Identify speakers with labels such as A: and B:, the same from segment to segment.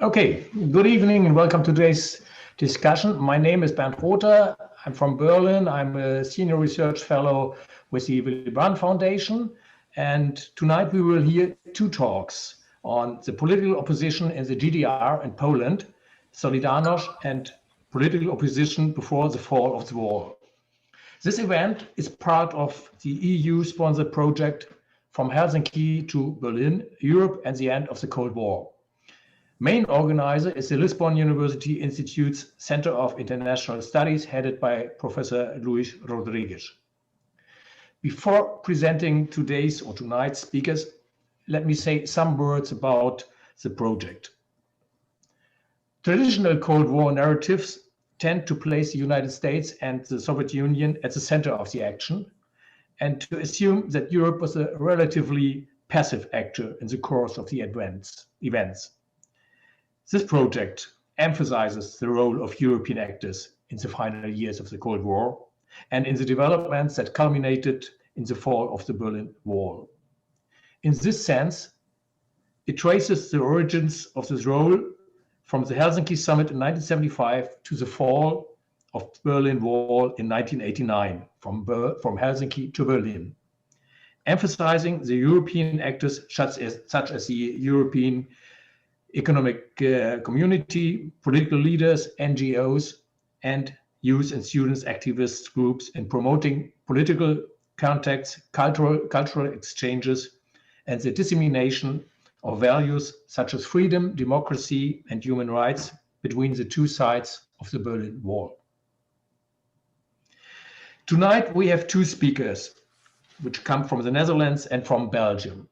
A: Okay, good evening and welcome to today's discussion. My name is Bernd Rother. I'm from Berlin. I'm a senior research fellow with the Willy Brandt Foundation. And tonight we will hear two talks on the political opposition in the GDR and Poland, Solidarność, and political opposition before the fall of the wall. This event is part of the EU-sponsored project From Helsinki to Berlin, Europe and the End of the Cold War. Main organizer is the Leuven University Institute's Center of International Studies, headed by Professor Luis Rodrigues. Before presenting tonight's speakers, let me say some words about the project. Traditional Cold War narratives tend to place the United States and the Soviet Union at the center of the action, and to assume that Europe was a relatively passive actor in the course of the events. This project emphasizes the role of European actors in the final years of the Cold War and in the developments that culminated in the fall of the Berlin Wall. In this sense, it traces the origins of this role from the Helsinki summit in 1975 to the fall of the Berlin Wall in 1989, from Helsinki to Berlin, emphasizing the European actors such as the European Economic Community, political leaders, NGOs, and youth and students activist groups in promoting political contacts, cultural exchanges, and the dissemination of values such as freedom, democracy, and human rights between the two sides of the Berlin Wall. Tonight we have two speakers, which come from the Netherlands and from Belgium.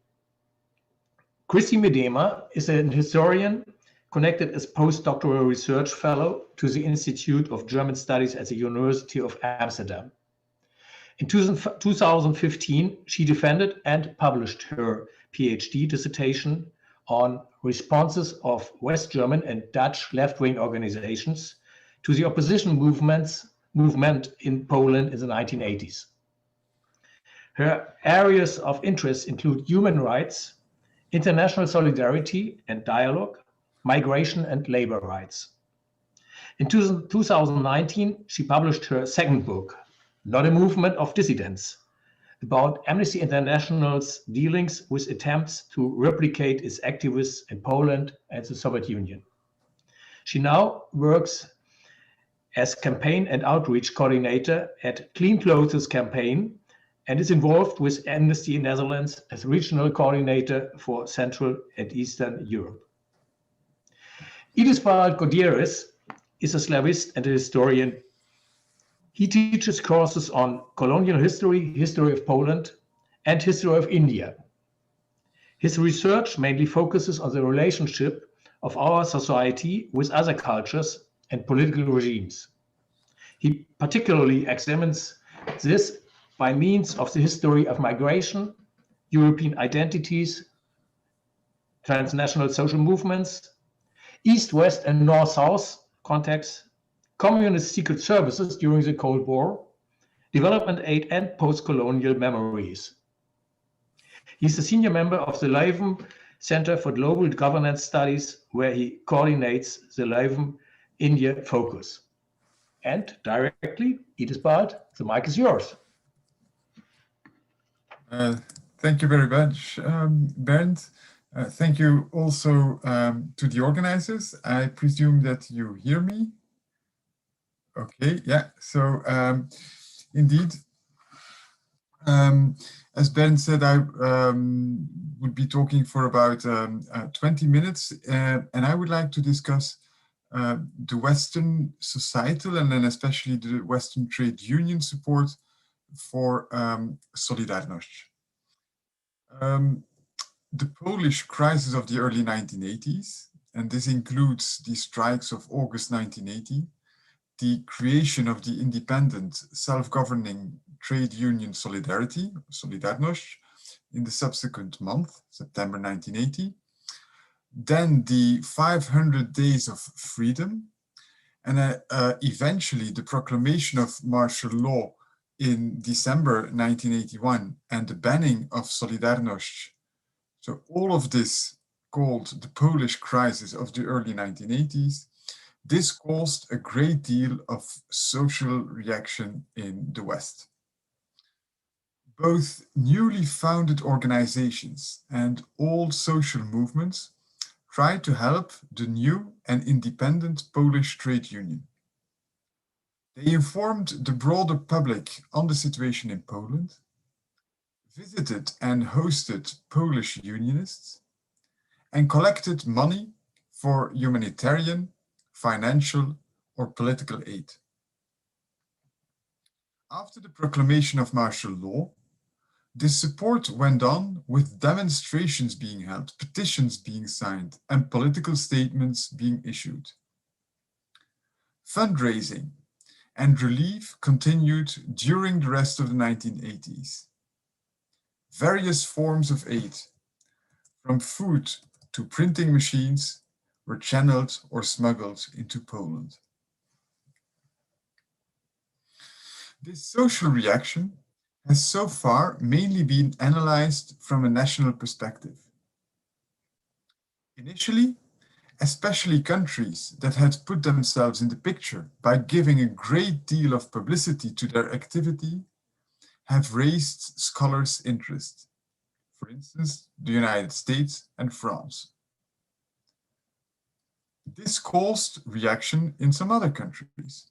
A: Christie Miedema is a historian connected as postdoctoral research fellow to the Institute of German Studies at the University of Amsterdam. In 2015, she defended and published her PhD dissertation on responses of West German and Dutch left-wing organizations to the opposition movement in Poland in the 1980s. Her areas of interest include human rights, international solidarity and dialogue, migration and labor rights. In 2019, she published her second book, Not a Movement of Dissidents, about Amnesty International's dealings with attempts to replicate its activists in Poland and the Soviet Union. She now works as campaign and outreach coordinator at Clean Clothes Campaign and is involved with Amnesty Netherlands as regional coordinator for Central and Eastern Europe. Idesbald Goddeeris is a Slavist and a historian. He teaches courses on colonial history, history of Poland, and history of India. His research mainly focuses on the relationship of our society with other cultures and political regimes. He particularly examines this by means of the history of migration, European identities, transnational social movements, East-West and North-South contexts, communist secret services during the Cold War, development aid and post-colonial memories. He's a senior member of the Leuven Center for Global Governance Studies, where he coordinates the Leuven India focus. And directly, Idesbald, the mic is yours.
B: Thank you very much, Bernd. Thank you also to the organizers. I presume that you hear me. Okay, yeah, so indeed, as Bernd said, I would be talking for about 20 minutes, and I would like to discuss the Western societal and then especially the Western trade union support for Solidarność. The Polish crisis of the early 1980s, and this includes the strikes of August 1980, the creation of the independent self-governing trade union Solidarność, in the subsequent month, September 1980, then the 500 days of freedom, and eventually the proclamation of martial law in December 1981 and the banning of Solidarność. So all of this called the Polish crisis of the early 1980s, this caused a great deal of social reaction in the West. Both newly founded organizations and old social movements tried to help the new and independent Polish trade union. They informed the broader public on the situation in Poland, visited and hosted Polish unionists, and collected money for humanitarian, financial, or political aid. After the proclamation of martial law, this support went on with demonstrations being held, petitions being signed, and political statements being issued. Fundraising and relief continued during the rest of the 1980s. Various forms of aid, from food to printing machines, were channeled or smuggled into Poland. This social reaction has so far mainly been analyzed from a national perspective. Initially, especially countries that had put themselves in the picture by giving a great deal of publicity to their activity have raised scholars' interest. For instance, the United States and France. This caused reaction in some other countries.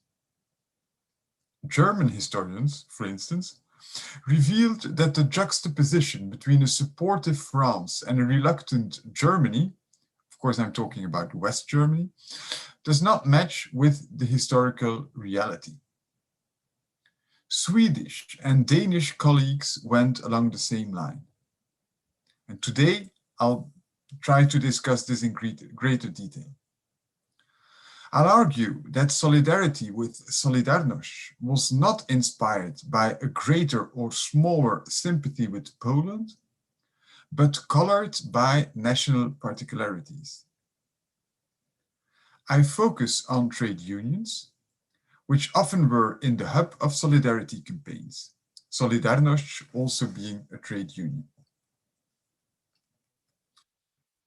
B: German historians, for instance, revealed that the juxtaposition between a supportive France and a reluctant Germany, of course I'm talking about West Germany, does not match with the historical reality. Swedish and Danish colleagues went along the same line. And today I'll try to discuss this in greater detail. I'll argue that solidarity with Solidarność was not inspired by a greater or smaller sympathy with Poland, but colored by national particularities. I focus on trade unions, which often were in the hub of solidarity campaigns, Solidarność also being a trade union.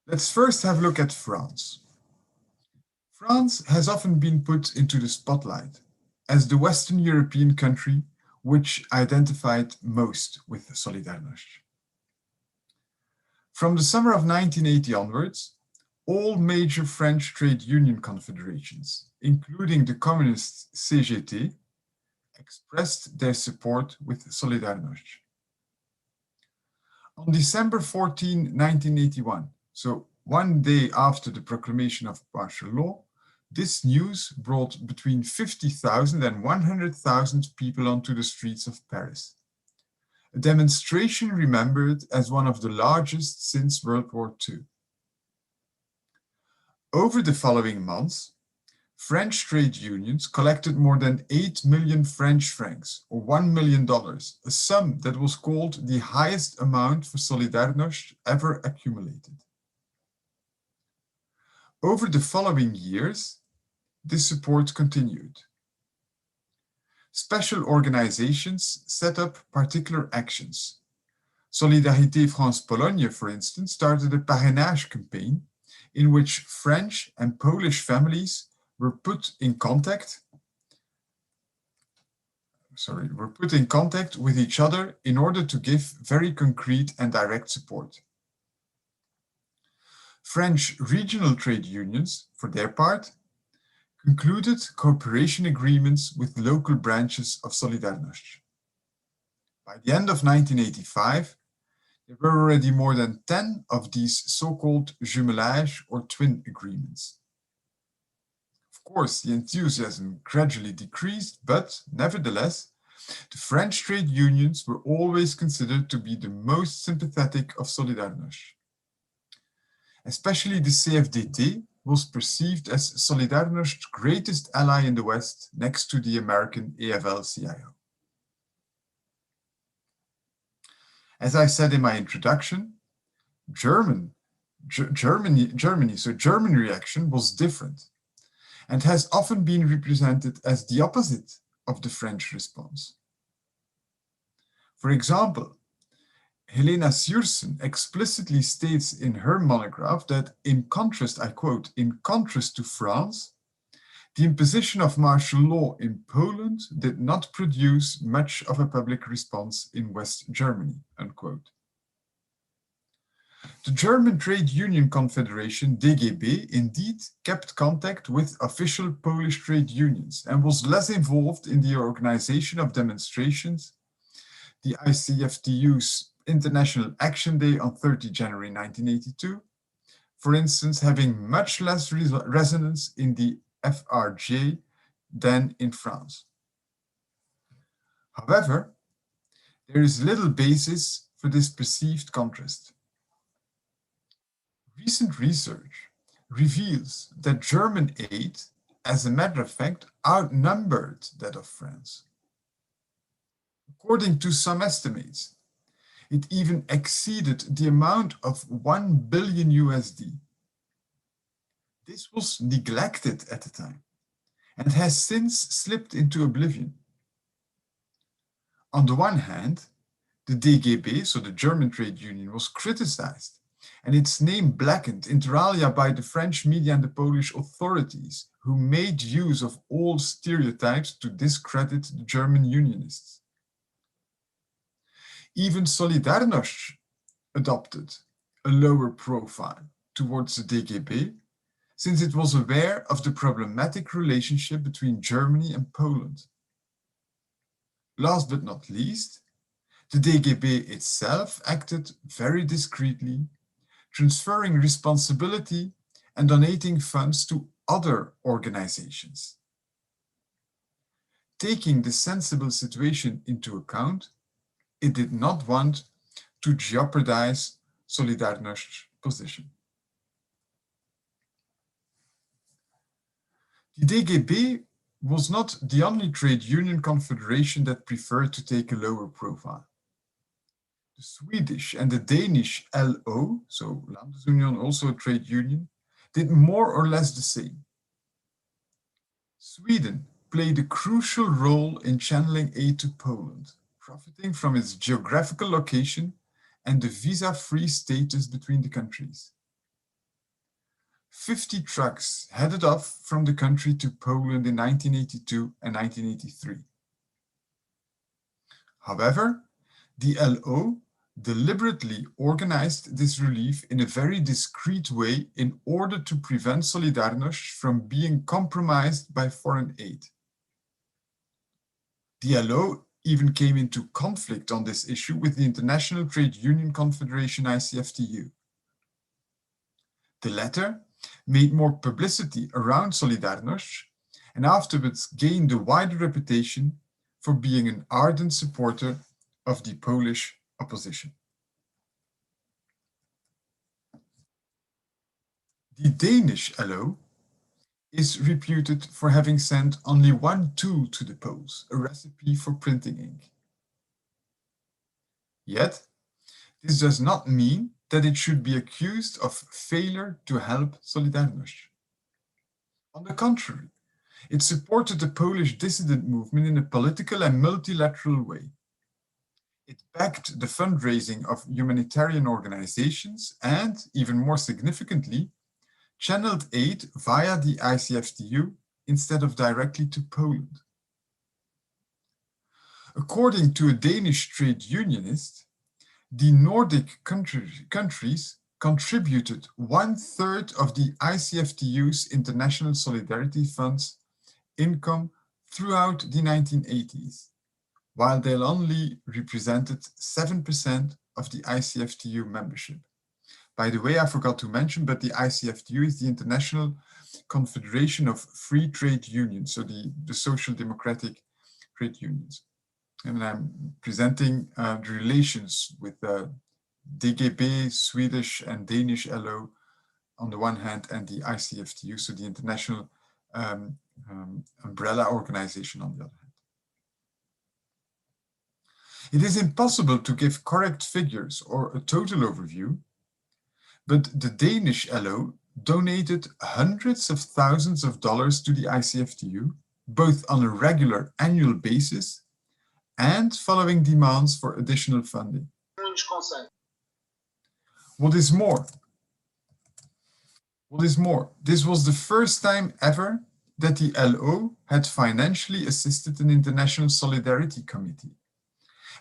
B: Let's first have a look at France. France has often been put into the spotlight as the Western European country which identified most with Solidarność. From the summer of 1980 onwards, all major French trade union confederations, including the communist CGT, expressed their support with Solidarność. On December 14, 1981, so one day after the proclamation of martial law, this news brought between 50,000 and 100,000 people onto the streets of Paris. A demonstration remembered as one of the largest since World War II. Over the following months, French trade unions collected more than 8 million French francs, or $1 million, a sum that was called the highest amount for Solidarność ever accumulated. Over the following years, this support continued. Special organizations set up particular actions. Solidarité France-Pologne, for instance, started a parrainage campaign in which French and Polish families were put in contact with each other in order to give very concrete and direct support. French regional trade unions, for their part, concluded cooperation agreements with local branches of Solidarność. By the end of 1985, there were already more than 10 of these so-called jumelage or twin agreements. Of course, the enthusiasm gradually decreased, but nevertheless, the French trade unions were always considered to be the most sympathetic of Solidarność. Especially the CFDT was perceived as Solidarności's greatest ally in the West, next to the American AFL-CIO. As I said in my introduction, German reaction was different and has often been represented as the opposite of the French response. For example, Helena Sjörsson explicitly states in her monograph that, in contrast, I quote, in contrast to France, the imposition of martial law in Poland did not produce much of a public response in West Germany, unquote. The German Trade Union Confederation, DGB, indeed kept contact with official Polish trade unions and was less involved in the organization of demonstrations, the ICFTU's International Action Day on 30 January 1982, for instance, having much less resonance in the FRJ than in France. However, there is little basis for this perceived contrast. Recent research reveals that German aid, as a matter of fact, outnumbered that of France. According to some estimates, it even exceeded the amount of 1 billion USD. This was neglected at the time and has since slipped into oblivion. On the one hand, the DGB, so the German trade union, was criticized and its name blackened inter alia by the French media and the Polish authorities, who made use of all stereotypes to discredit the German unionists. Even Solidarność adopted a lower profile towards the DGB, since it was aware of the problematic relationship between Germany and Poland. Last but not least, the DGB itself acted very discreetly, transferring responsibility and donating funds to other organizations. Taking the sensible situation into account, it did not want to jeopardize Solidarności's position. The DGB was not the only trade union confederation that preferred to take a lower profile. The Swedish and the Danish LO, so Landesunion, also a trade union, did more or less the same. Sweden played a crucial role in channeling aid to Poland, profiting from its geographical location and the visa-free status between the countries. 50 trucks headed off from the country to Poland in 1982 and 1983. However, the LO deliberately organized this relief in a very discreet way in order to prevent Solidarność from being compromised by foreign aid. The LO even came into conflict on this issue with the International Trade Union Confederation, ICFTU. The latter made more publicity around Solidarność and afterwards gained a wider reputation for being an ardent supporter of the Polish opposition. The Danish LO is reputed for having sent only one tool to the Poles, a recipe for printing ink. Yet, this does not mean that it should be accused of failure to help Solidarność. On the contrary, it supported the Polish dissident movement in a political and multilateral way. It backed the fundraising of humanitarian organizations and, even more significantly, channeled aid via the ICFTU instead of directly to Poland. According to a Danish trade unionist, the Nordic countries contributed 1/3 of the ICFTU's International Solidarity Fund's income throughout the 1980s, while they only represented 7% of the ICFTU membership. By the way, I forgot to mention, but the ICFTU is the International Confederation of Free Trade Unions, so the social democratic trade unions. And I'm presenting the relations with the DGB, Swedish and Danish LO on the one hand, and the ICFTU, so the International Umbrella Organization on the other hand. It is impossible to give correct figures or a total overview, but the Danish LO donated hundreds of thousands of dollars to the ICFTU, both on a regular annual basis and following demands for additional funding.
C: Polish consent.
B: What is more, this was the first time ever that the LO had financially assisted an international solidarity committee,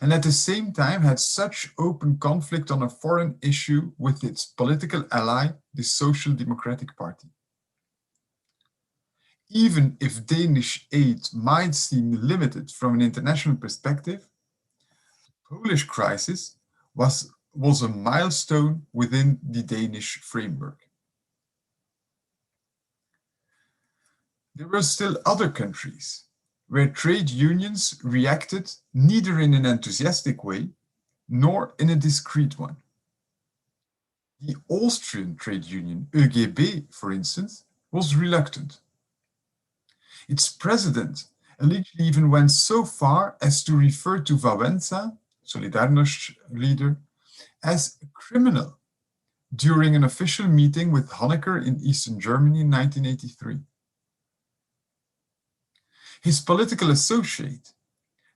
B: and at the same time had such open conflict on a foreign issue with its political ally, the Social Democratic Party. Even if Danish aid might seem limited from an international perspective, the Polish crisis was a milestone within the Danish framework. There were still other countries where trade unions reacted neither in an enthusiastic way nor in a discreet one. The Austrian trade union, ÖGB, for instance, was reluctant. Its president allegedly even went so far as to refer to Wałęsa, Solidarność leader, as a criminal during an official meeting with Honecker in Eastern Germany in 1983. His political associate,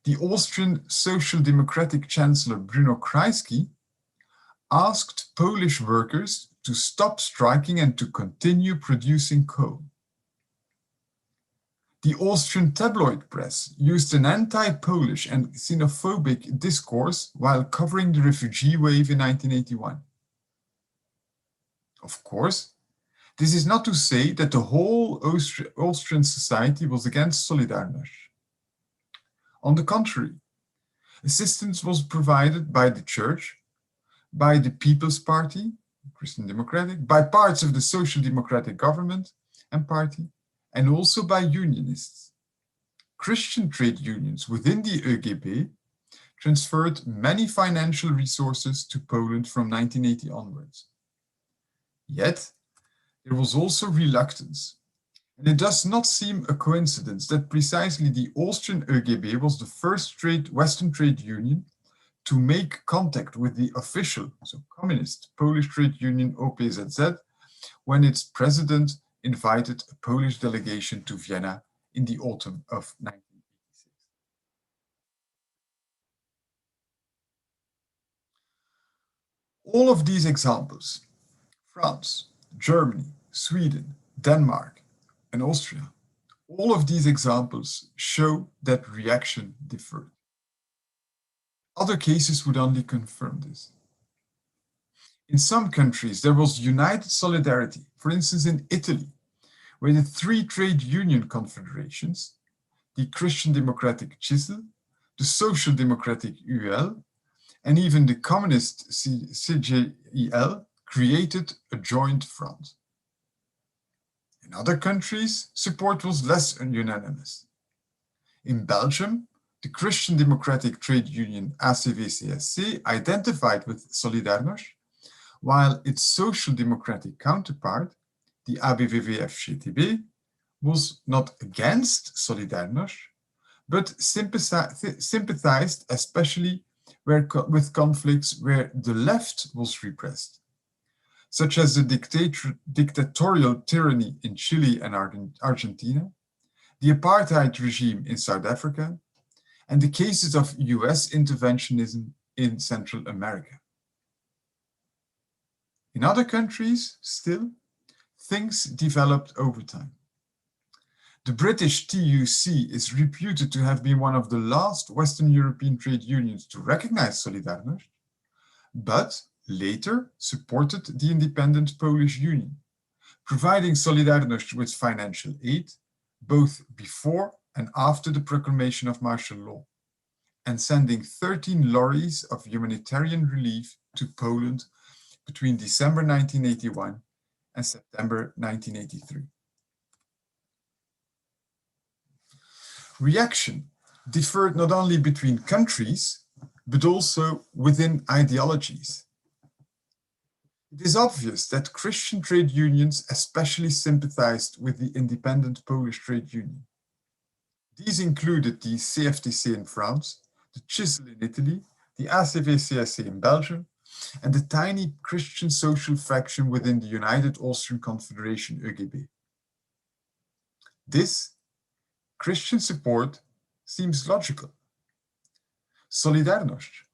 B: the Austrian Social Democratic Chancellor Bruno Kreisky, asked Polish workers to stop striking and to continue producing coal. The Austrian tabloid press used an anti-Polish and xenophobic discourse while covering the refugee wave in 1981. Of course, this is not to say that the whole Austrian society was against Solidarność. On the contrary, assistance was provided by the Church, by the People's Party, Christian Democratic, by parts of the Social Democratic government and party, and also by unionists. Christian trade unions within the ÖGB transferred many financial resources to Poland from 1980 onwards. Yet, there was also reluctance, and it does not seem a coincidence that precisely the Austrian ÖGB was the first Western trade union to make contact with the official, so communist, Polish trade union OPZZ when its president invited a Polish delegation to Vienna in the autumn of 1986. All of these examples, France, Germany, Sweden, Denmark, and Austria, all of these examples show that reaction differed. Other cases would only confirm this. In some countries, there was united solidarity, for instance in Italy, where the three trade union confederations, the Christian Democratic CISL, the Social Democratic UL, and even the communist CGIL, created a joint front. In other countries, support was less unanimous. In Belgium, the Christian Democratic Trade Union ACV-CSC identified with Solidarność, while its social democratic counterpart, the ABVV-FGTB, was not against Solidarność, but sympathized especially with conflicts where the left was repressed, such as the dictatorial tyranny in Chile and Argentina, the apartheid regime in South Africa, and the cases of US interventionism in Central America. In other countries, still, things developed over time. The British TUC is reputed to have been one of the last Western European trade unions to recognize Solidarność, but later supported the independent Polish Union, providing Solidarność with financial aid both before and after the proclamation of martial law, and sending 13 lorries of humanitarian relief to Poland between December 1981 and September 1983. Reaction differed not only between countries, but also within ideologies. It is obvious that Christian trade unions especially sympathized with the independent Polish trade union. These included the CFTC in France, the CISL in Italy, the ACV-CSC in Belgium, and the tiny Christian social faction within the United Austrian Confederation ÖGB. This Christian support seems logical. Solidarność,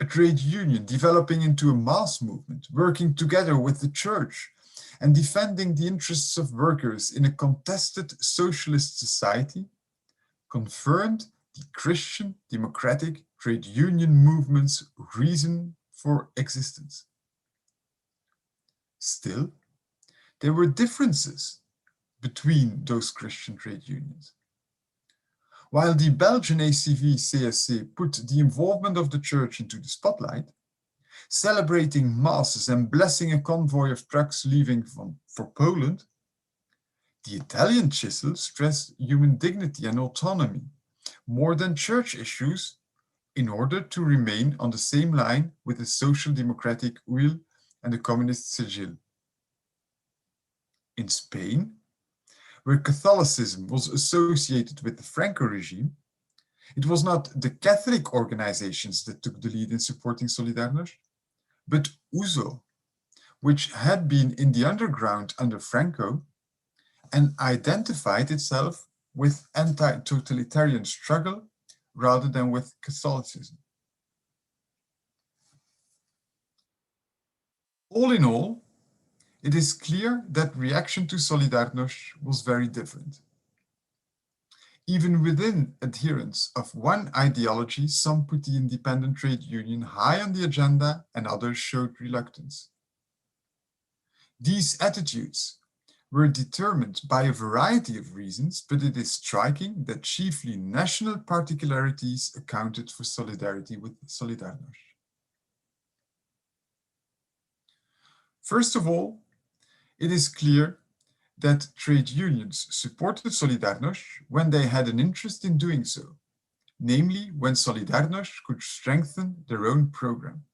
B: a trade union developing into a mass movement, working together with the church and defending the interests of workers in a contested socialist society, confirmed the Christian democratic trade union movement's reason for existence. Still, there were differences between those Christian trade unions. While the Belgian ACV-CSC put the involvement of the church into the spotlight, celebrating masses and blessing a convoy of trucks leaving for Poland, the Italian chisel stressed human dignity and autonomy more than church issues in order to remain on the same line with the social democratic UIL and the communist sigil. In Spain, where Catholicism was associated with the Franco regime, it was not the Catholic organizations that took the lead in supporting Solidarność, but USO, which had been in the underground under Franco and identified itself with anti-totalitarian struggle rather than with Catholicism. All in all, it is clear that reaction to Solidarność was very different. Even within adherents of one ideology, some put the independent trade union high on the agenda and others showed reluctance. These attitudes were determined by a variety of reasons, but it is striking that chiefly national particularities accounted for solidarity with Solidarność. First of all, it is clear that trade unions supported Solidarność when they had an interest in doing so, namely when Solidarność could strengthen their own program.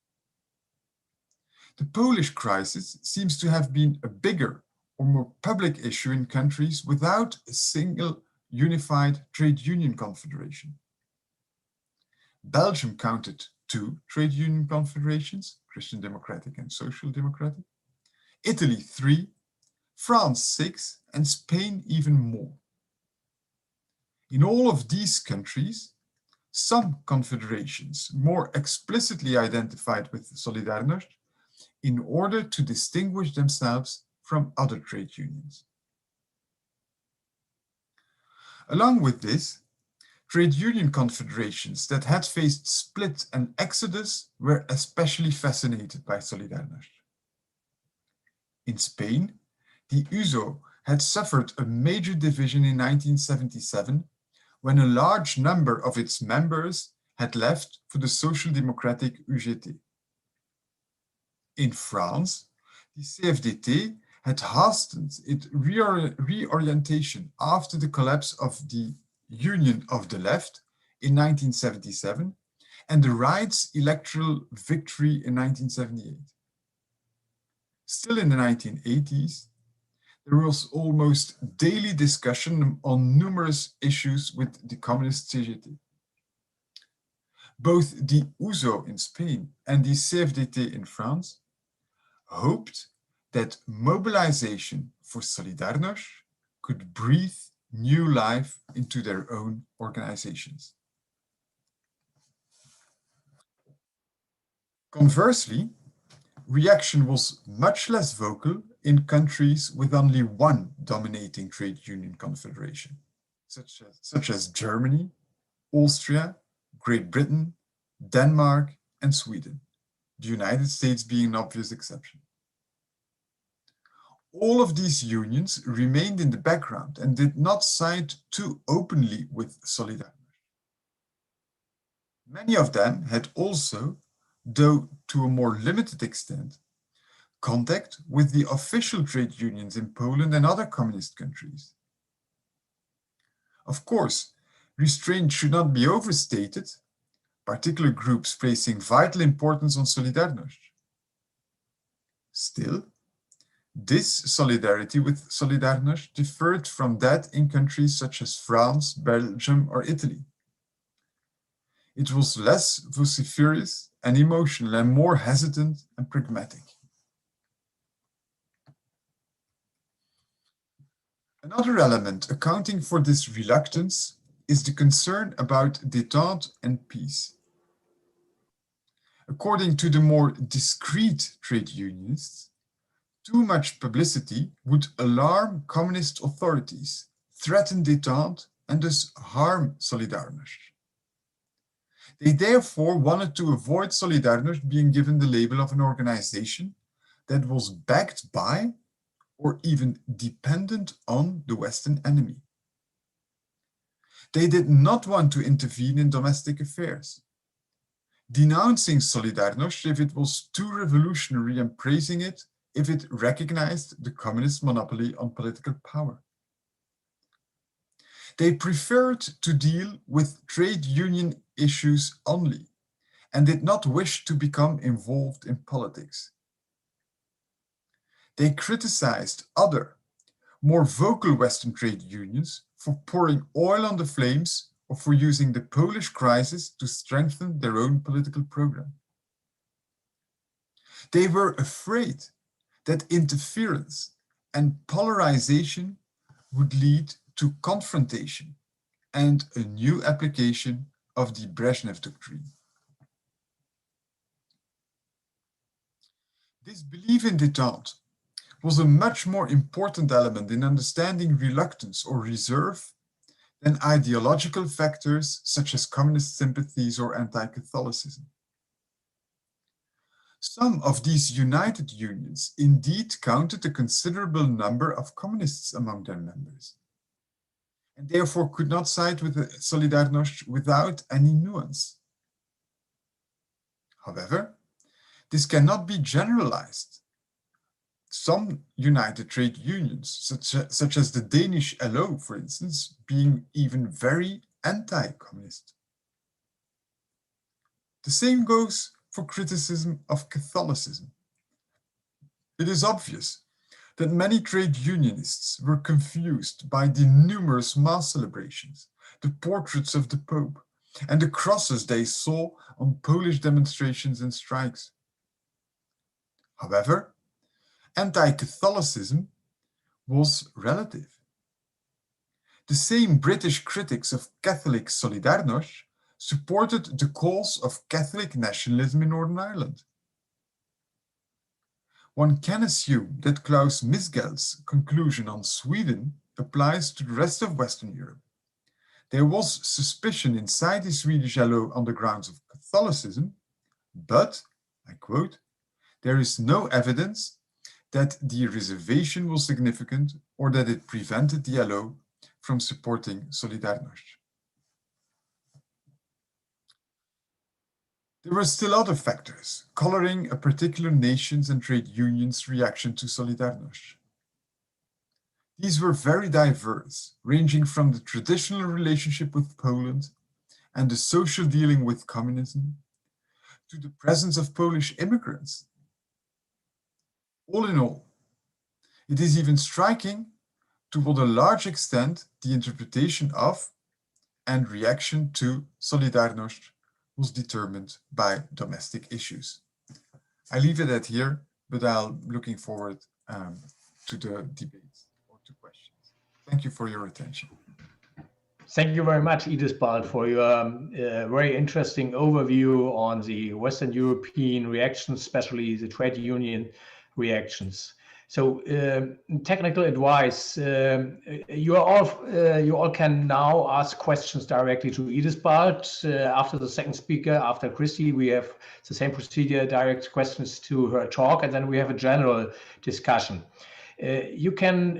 B: The Polish crisis seems to have been a bigger or more public issue in countries without a single unified trade union confederation. Belgium counted 2 trade union confederations, Christian Democratic and Social Democratic, Italy 3, France 6, and Spain even more. In all of these countries, some confederations more explicitly identified with Solidarność in order to distinguish themselves from other trade unions. Along with this, trade union confederations that had faced split and exodus were especially fascinated by Solidarność. In Spain, the USO had suffered a major division in 1977 when a large number of its members had left for the Social Democratic UGT. In France, the CFDT had hastened its reorientation after the collapse of the Union of the Left in 1977 and the right's electoral victory in 1978. Still in the 1980s, there was almost daily discussion on numerous issues with the communist CGT. Both the USO in Spain and the CFDT in France hoped that mobilization for Solidarność could breathe new life into their own organizations. Conversely, reaction was much less vocal in countries with only one dominating trade union confederation, such as Germany, Austria, Great Britain, Denmark, and Sweden, the United States being an obvious exception. All of these unions remained in the background and did not side too openly with Solidarność. Many of them had also, though to a more limited extent, contact with the official trade unions in Poland and other communist countries. Of course, restraint should not be overstated, particular groups placing vital importance on Solidarność. Still, this solidarity with Solidarność differed from that in countries such as France, Belgium, or Italy. It was less vociferous and emotional and more hesitant and pragmatic. Another element accounting for this reluctance is the concern about détente and peace. According to the more discreet trade unionists, too much publicity would alarm communist authorities, threaten détente, and thus harm Solidarność. They therefore wanted to avoid Solidarność being given the label of an organization that was backed by or even dependent on the Western enemy. They did not want to intervene in domestic affairs, denouncing Solidarność if it was too revolutionary and praising it if it recognized the communist monopoly on political power. They preferred to deal with trade union issues only and did not wish to become involved in politics. They criticized other, more vocal Western trade unions for pouring oil on the flames or for using the Polish crisis to strengthen their own political program. They were afraid that interference and polarization would lead to confrontation and a new application of the Brezhnev doctrine. This belief in détente was a much more important element in understanding reluctance or reserve than ideological factors such as communist sympathies or anti-Catholicism. Some of these united unions indeed counted a considerable number of communists among their members, and therefore could not side with the Solidarność without any nuance. However, this cannot be generalized. Some united trade unions, such as the Danish LO, for instance, being even very anti-communist. The same goes for criticism of Catholicism. It is obvious that many trade unionists were confused by the numerous mass celebrations, the portraits of the Pope, and the crosses they saw on Polish demonstrations and strikes. However, anti-Catholicism was relative. The same British critics of Catholic Solidarność supported the cause of Catholic nationalism in Northern Ireland. One can assume that Klaus Misgeld's conclusion on Sweden applies to the rest of Western Europe. There was suspicion inside the Swedish LO on the grounds of Catholicism, but, I quote, there is no evidence that the reservation was significant or that it prevented the LO from supporting Solidarność. There were still other factors coloring a particular nation's and trade union's reaction to Solidarność. These were very diverse, ranging from the traditional relationship with Poland and the social dealing with communism to the presence of Polish immigrants. All in all, it is even striking to what a large extent the interpretation of and reaction to Solidarność was determined by domestic issues. I leave it at here, but I'm looking forward to the debates or to questions. Thank you for your attention.
A: Thank you very much, Idesbald, for your very interesting overview on the Western European reactions, especially the trade union reactions. So, technical advice: you all can now ask questions directly to Idesbald. After the second speaker, after Christie, we have the same procedure: direct questions to her talk, and then we have a general discussion. You can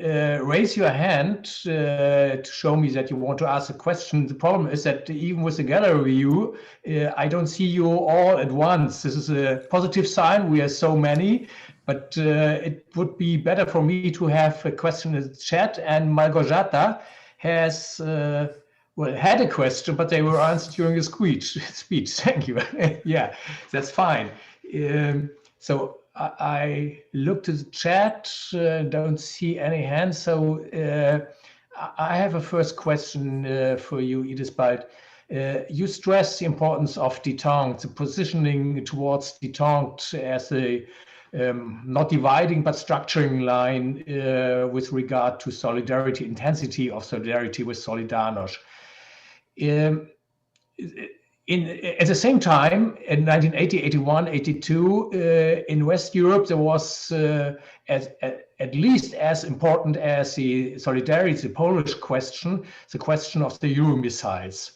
A: raise your hand to show me that you want to ask a question. The problem is that even with the gallery view, I don't see you all at once. This is a positive sign. We are so many, but it would be better for me to have a question in the chat. And Malgorzata has had a question, but they were answered during a speech. Thank you. Yeah, that's fine. So I looked at the chat, don't see any hands. So I have a first question for you, Idesbald. You stress the importance of détente, the positioning towards détente as a not dividing but structuring line with regard to solidarity, intensity of solidarity with Solidarność. at the same time, in 1980, 81, 82, in West Europe, there was at least as important as the solidarity, the Polish question, the question of the Euro missiles.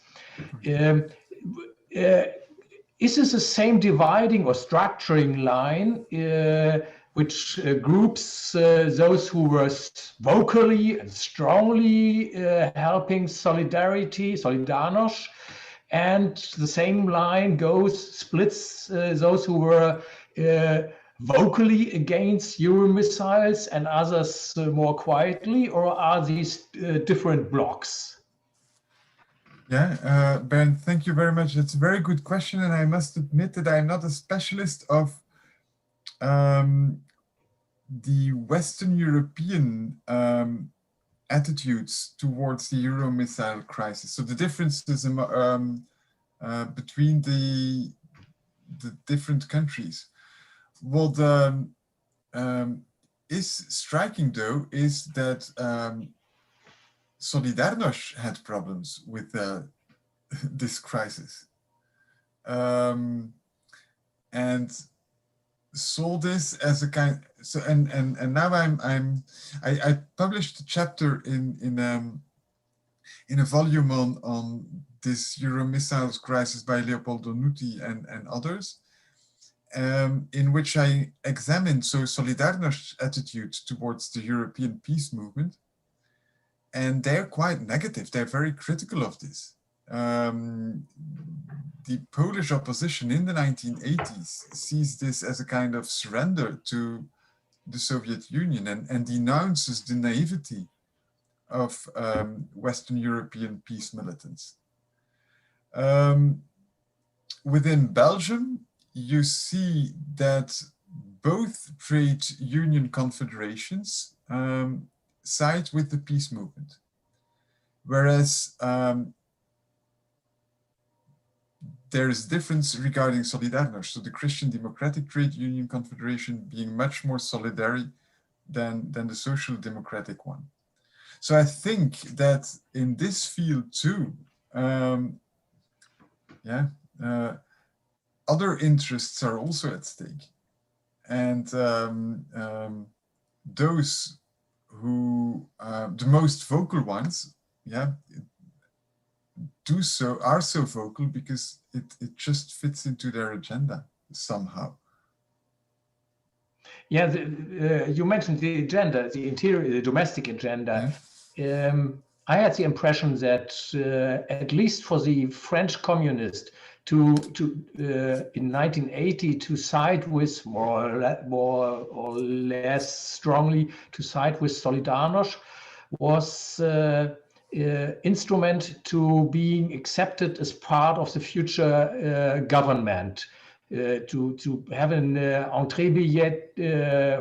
A: Is this the same dividing or structuring line which groups those who were vocally and strongly helping Solidarność, and the same line splits those who were vocally against Euro missiles and others more quietly, or are these different blocks?
B: Yeah, Bernd, thank you very much. That's a very good question, and I must admit that I'm not a specialist of the Western European attitudes towards the Euro missile crisis. So the differences between the different countries. What is striking, though, is that Solidarność had problems with this crisis, and saw this as a kind. So and now I published a chapter in a volume on this Euro missiles crisis by Leopoldo Nuti and others, in which I examined Solidarności's attitude towards the European peace movement. And they're quite negative. They're very critical of this. The Polish opposition in the 1980s sees this as a kind of surrender to the Soviet Union and denounces the naivety of Western European peace militants. Within Belgium, you see that both trade union confederations side with the peace movement, whereas there is difference regarding Solidarność. So the Christian Democratic Trade Union Confederation being much more solidary than the Social Democratic one. So I think that in this field too, other interests are also at stake, and those who the most vocal ones, are so vocal because it just fits into their agenda somehow.
A: Yeah, you mentioned the agenda, the interior, the domestic agenda. Yeah. I had the impression that at least for the French communists in 1980 to side with more or less strongly to side with Solidarność was instrument to being accepted as part of the future government, to have an entrée billet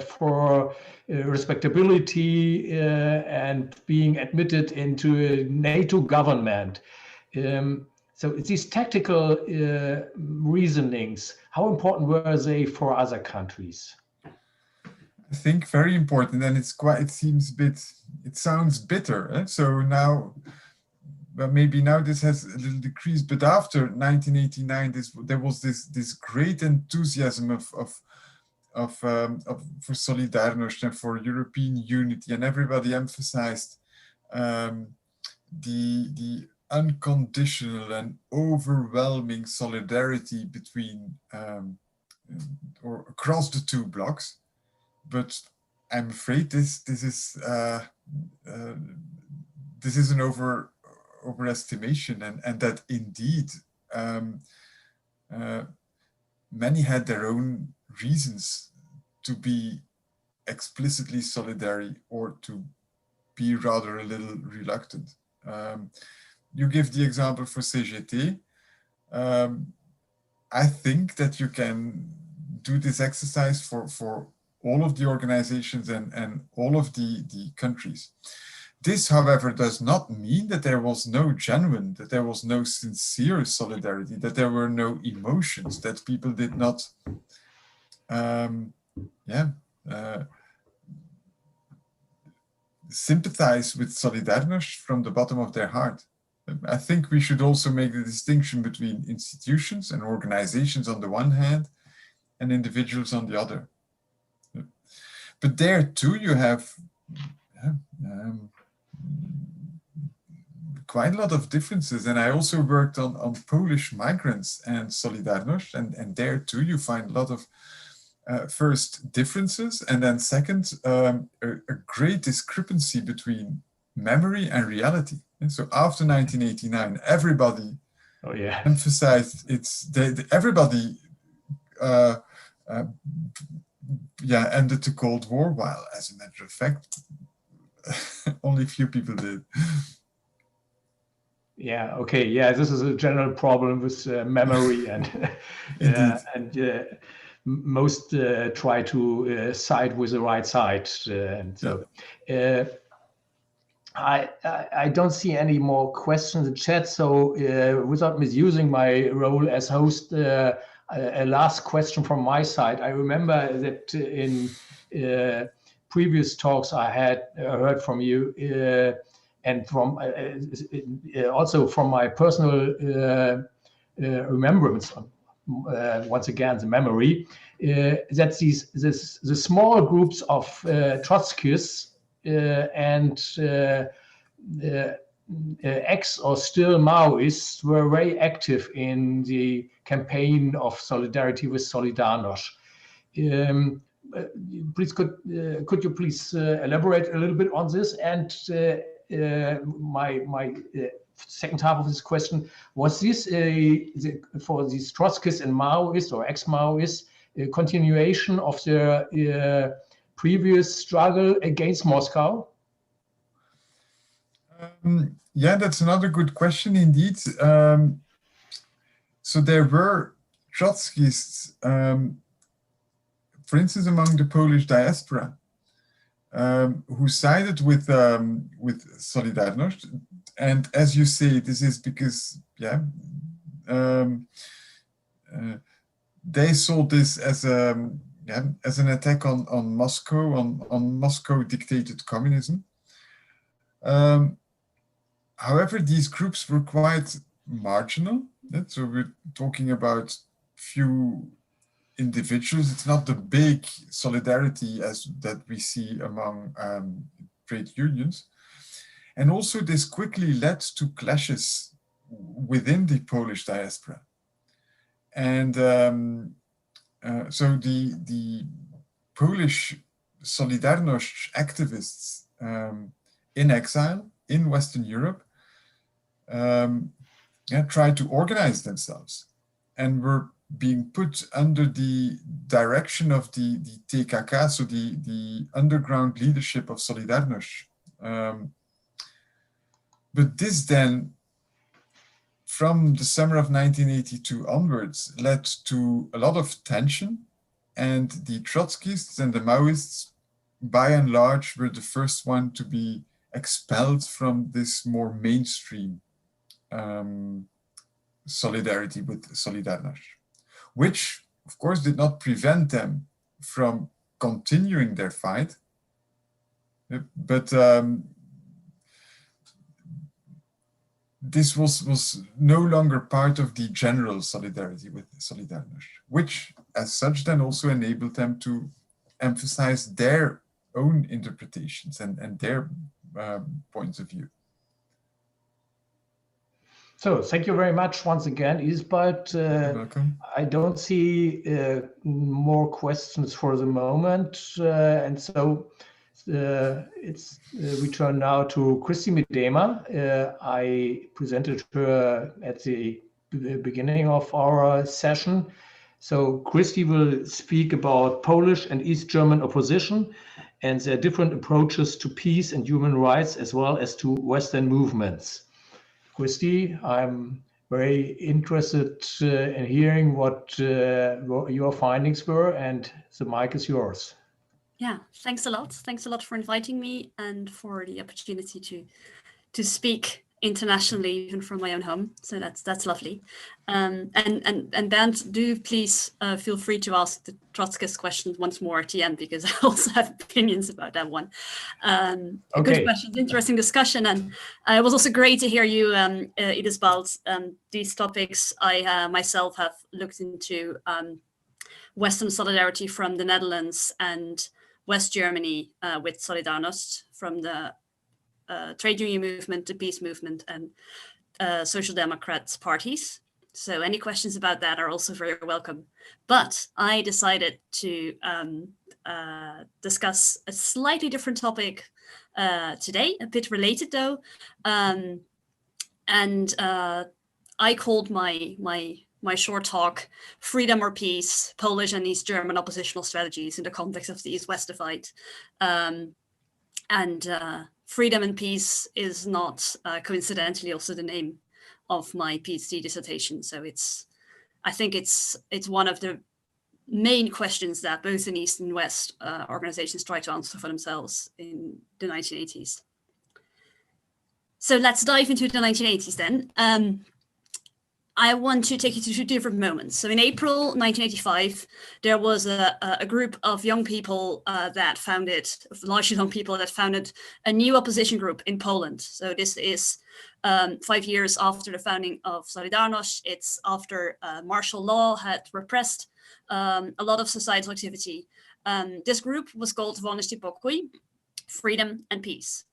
A: for respectability and being admitted into a NATO government. So these tactical reasonings, how important were they for other countries?
B: I think very important, and it sounds bitter. So now, but maybe now this has a little decreased. But after 1989, there was this great enthusiasm for Solidarność and for European unity, and everybody emphasized the unconditional and overwhelming solidarity between or across the two blocs. But I'm afraid this is an overestimation, and that indeed many had their own reasons to be explicitly solidary or to be rather a little reluctant. You give the example for CGT. I think that you can do this exercise for all of the organizations and all of the countries. This, however, does not mean that there was no genuine, that there was no sincere solidarity, that there were no emotions, that people did not sympathize with Solidarność from the bottom of their heart. I think we should also make the distinction between institutions and organizations on the one hand and individuals on the other. But there too you have quite a lot of differences. And I also worked on Polish migrants and Solidarność, and there too you find a lot of first differences, and then second, a great discrepancy between memory and reality. And so after 1989, everybody emphasized everybody ended the Cold War, while as a matter of fact, only a few people did.
A: Yeah. Okay. Yeah. This is a general problem with memory, and most try to side with the right side, and so I don't see any more questions in the chat. So without misusing my role as host, a last question from my side. I remember that in previous talks I had heard from you, and from also from my personal remembrance, once again the memory, that the small groups of Trotskyists and ex or still Maoists were very active in the campaign of solidarity with Solidarność. Please, could you please elaborate a little bit on this? And my second half of this question, was this for these Trotskyists and Maoists or ex-Maoists a continuation of their previous struggle against Moscow?
B: Yeah, that's another good question indeed. So there were Trotskyists, for instance, among the Polish diaspora, who sided with Solidarność. And as you say, this is because, they saw this as an attack on Moscow, on Moscow dictated communism. However, these groups were quite marginal. So we're talking about few individuals. It's not the big solidarity as that we see among trade unions. And also this quickly led to clashes within the Polish diaspora. And so the Polish Solidarność activists in exile in Western Europe tried to organize themselves and were being put under the direction of the TKK, so the underground leadership of Solidarność. But this then, from the summer of 1982 onwards, led to a lot of tension, and the Trotskyists and the Maoists, by and large, were the first one to be expelled from this more mainstream solidarity with Solidarność, which, of course, did not prevent them from continuing their fight, but this was no longer part of the general solidarity with Solidarność, which as such then also enabled them to emphasize their own interpretations and their points of view.
A: So thank you very much once again, Idesbald.
B: You're welcome.
A: I don't see more questions for the moment, and so we turn now to Christie Miedema. I presented her at the beginning of our session. So Christie will speak about Polish and East German opposition and their different approaches to peace and human rights, as well as to Western movements. Christie, I'm very interested in hearing what your findings were, and the mic is yours.
C: Yeah, thanks a lot. Thanks a lot for inviting me and for the opportunity to speak internationally, even from my own home. So that's lovely. And Bernd, do please feel free to ask the Trotskyist question once more at the end, because I also have opinions about that one.
A: Okay.
C: Good questions, interesting discussion. And it was also great to hear you, Idesbald. These topics I myself have looked into Western solidarity from the Netherlands and West Germany with Solidarność from the trade union movement, the peace movement, and Social Democrats parties. So any questions about that are also very welcome. But I decided to discuss a slightly different topic today, a bit related though. I called my short talk, Freedom or Peace, Polish and East German Oppositional Strategies in the context of the East-West divide. Freedom and Peace is not coincidentally also the name of my PhD dissertation. So I think it's one of the main questions that both in East and West organizations try to answer for themselves in the 1980s. So let's dive into the 1980s then. I want to take you to two different moments. So in April 1985, there was a group of young people largely young people that founded a new opposition group in Poland. So this is 5 years after the founding of Solidarność. It's after martial law had repressed a lot of societal activity. This group was called Wolność i Pokój, Freedom and Peace.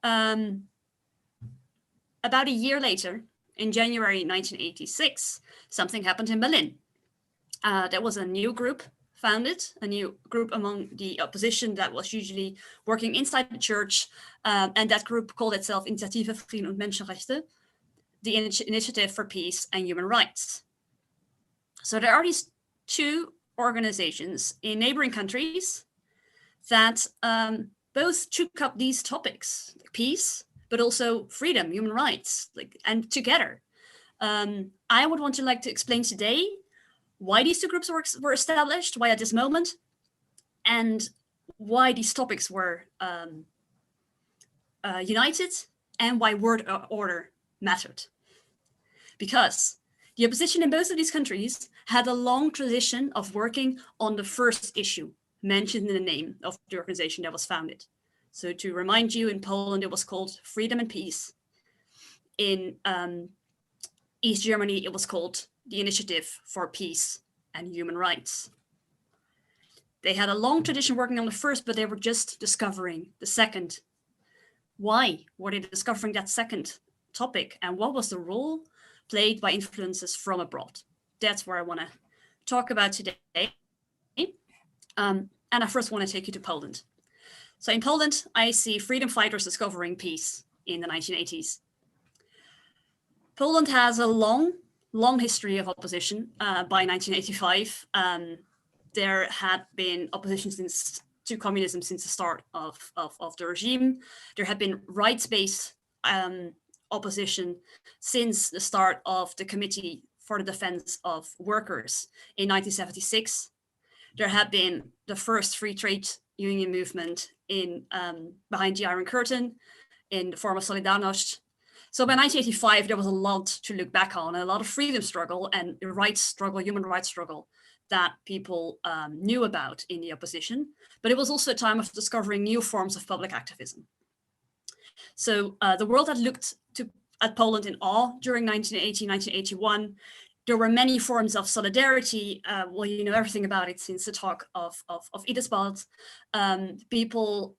C: About a year later, in January 1986, something happened in Berlin. There was a new group founded, a new group among the opposition that was usually working inside the church, and that group called itself Insative Frieden und Menschenrechte, the Initiative for Peace and Human Rights. So there are these two organizations in neighboring countries that both took up these topics, like peace, but also freedom, human rights, and together. I would want to explain today why these two groups were established, why at this moment, and why these topics were united, and why word order mattered. Because the opposition in both of these countries had a long tradition of working on the first issue mentioned in the name of the organization that was founded. So to remind you, in Poland, it was called Freedom and Peace. In East Germany, it was called the Initiative for Peace and Human Rights. They had a long tradition working on the first, but they were just discovering the second. Why were they discovering that second topic? And what was the role played by influences from abroad? That's where I want to talk about today. And I first want to take you to Poland. So in Poland, I see freedom fighters discovering peace in the 1980s. Poland has a long history of opposition. By 1985, there had been opposition to communism since the start of the regime. There had been rights-based opposition since the start of the Committee for the Defense of Workers in 1976. There had been the first free trade union movement behind the Iron Curtain in the form of Solidarność. So by 1985, there was a lot to look back on, and a lot of freedom struggle and rights struggle, human rights struggle that people knew about in the opposition. But it was also a time of discovering new forms of public activism. So the world had looked at Poland in awe during 1980, 1981. There were many forms of solidarity. Well, you know everything about it since the talk of Idesbald. People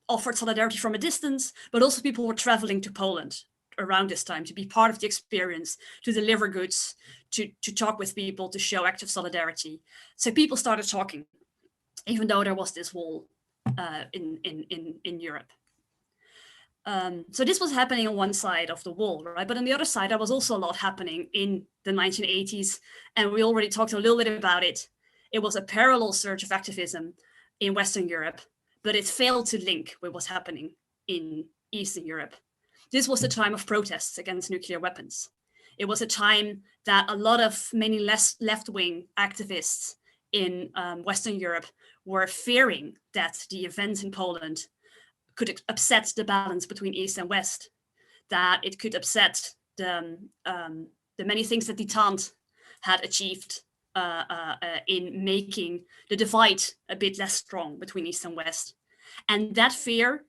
C: offered solidarity from a distance, but also people were traveling to Poland around this time to be part of the experience, to deliver goods, to talk with people, to show active solidarity. So people started talking, even though there was this wall in Europe. So this was happening on one side of the wall, right? But on the other side, there was also a lot happening in the 1980s, and we already talked a little bit about it. It was a parallel surge of activism in Western Europe, but it failed to link with what's happening in Eastern Europe. This was the time of protests against nuclear weapons. It was a time that a lot of many left-wing activists in Western Europe were fearing that the events in Poland could upset the balance between East and West, that it could upset the many things that the Taunt had achieved in making the divide a bit less strong between East and West. And that fear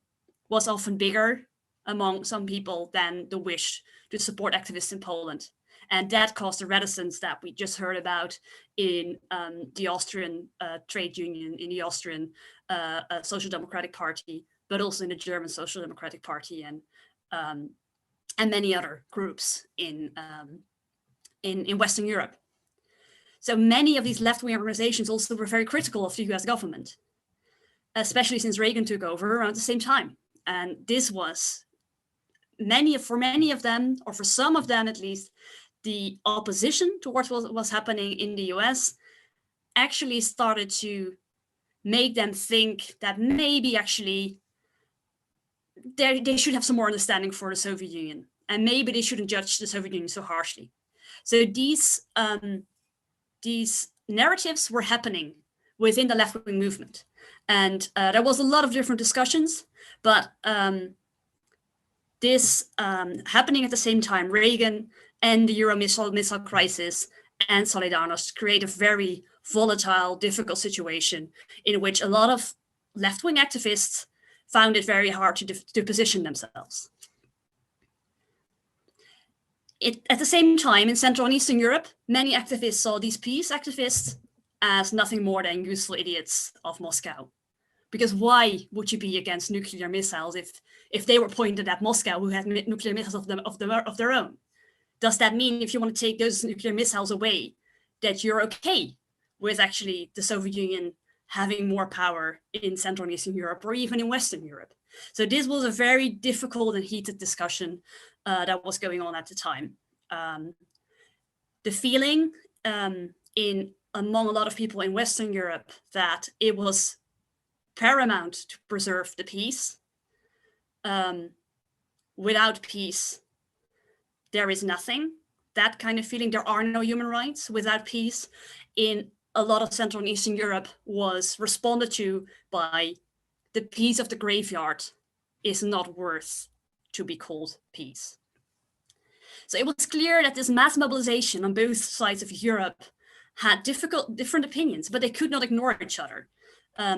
C: was often bigger among some people than the wish to support activists in Poland. And that caused the reticence that we just heard about in the Austrian trade union, in the Austrian Social Democratic Party, but also in the German Social Democratic Party and many other groups in Western Europe. So many of these left-wing organizations also were very critical of the US government, especially since Reagan took over around the same time. And this was for many of them, or for some of them at least, the opposition towards what was happening in the US actually started to make them think that maybe actually they should have some more understanding for the Soviet Union, and maybe they shouldn't judge the Soviet Union so harshly. So these narratives were happening within the left-wing movement. And there was a lot of different discussions, but this happening at the same time, Reagan and the Euro missile crisis and Solidarność create a very volatile, difficult situation in which a lot of left-wing activists found it very hard to position themselves. At the same time, in Central and Eastern Europe, many activists saw these peace activists as nothing more than useful idiots of Moscow. Because why would you be against nuclear missiles if they were pointed at Moscow, who had nuclear missiles of their own? Does that mean if you want to take those nuclear missiles away, that you're okay with actually the Soviet Union having more power in Central and Eastern Europe, or even in Western Europe? So this was a very difficult and heated discussion that was going on at the time. The feeling among a lot of people in Western Europe that it was paramount to preserve the peace. Without peace, there is nothing. That kind of feeling, there are no human rights without peace, in a lot of Central and Eastern Europe was responded to by the peace of the graveyard is not worth to be called peace. So it was clear that this mass mobilization on both sides of Europe had different opinions, but they could not ignore each other.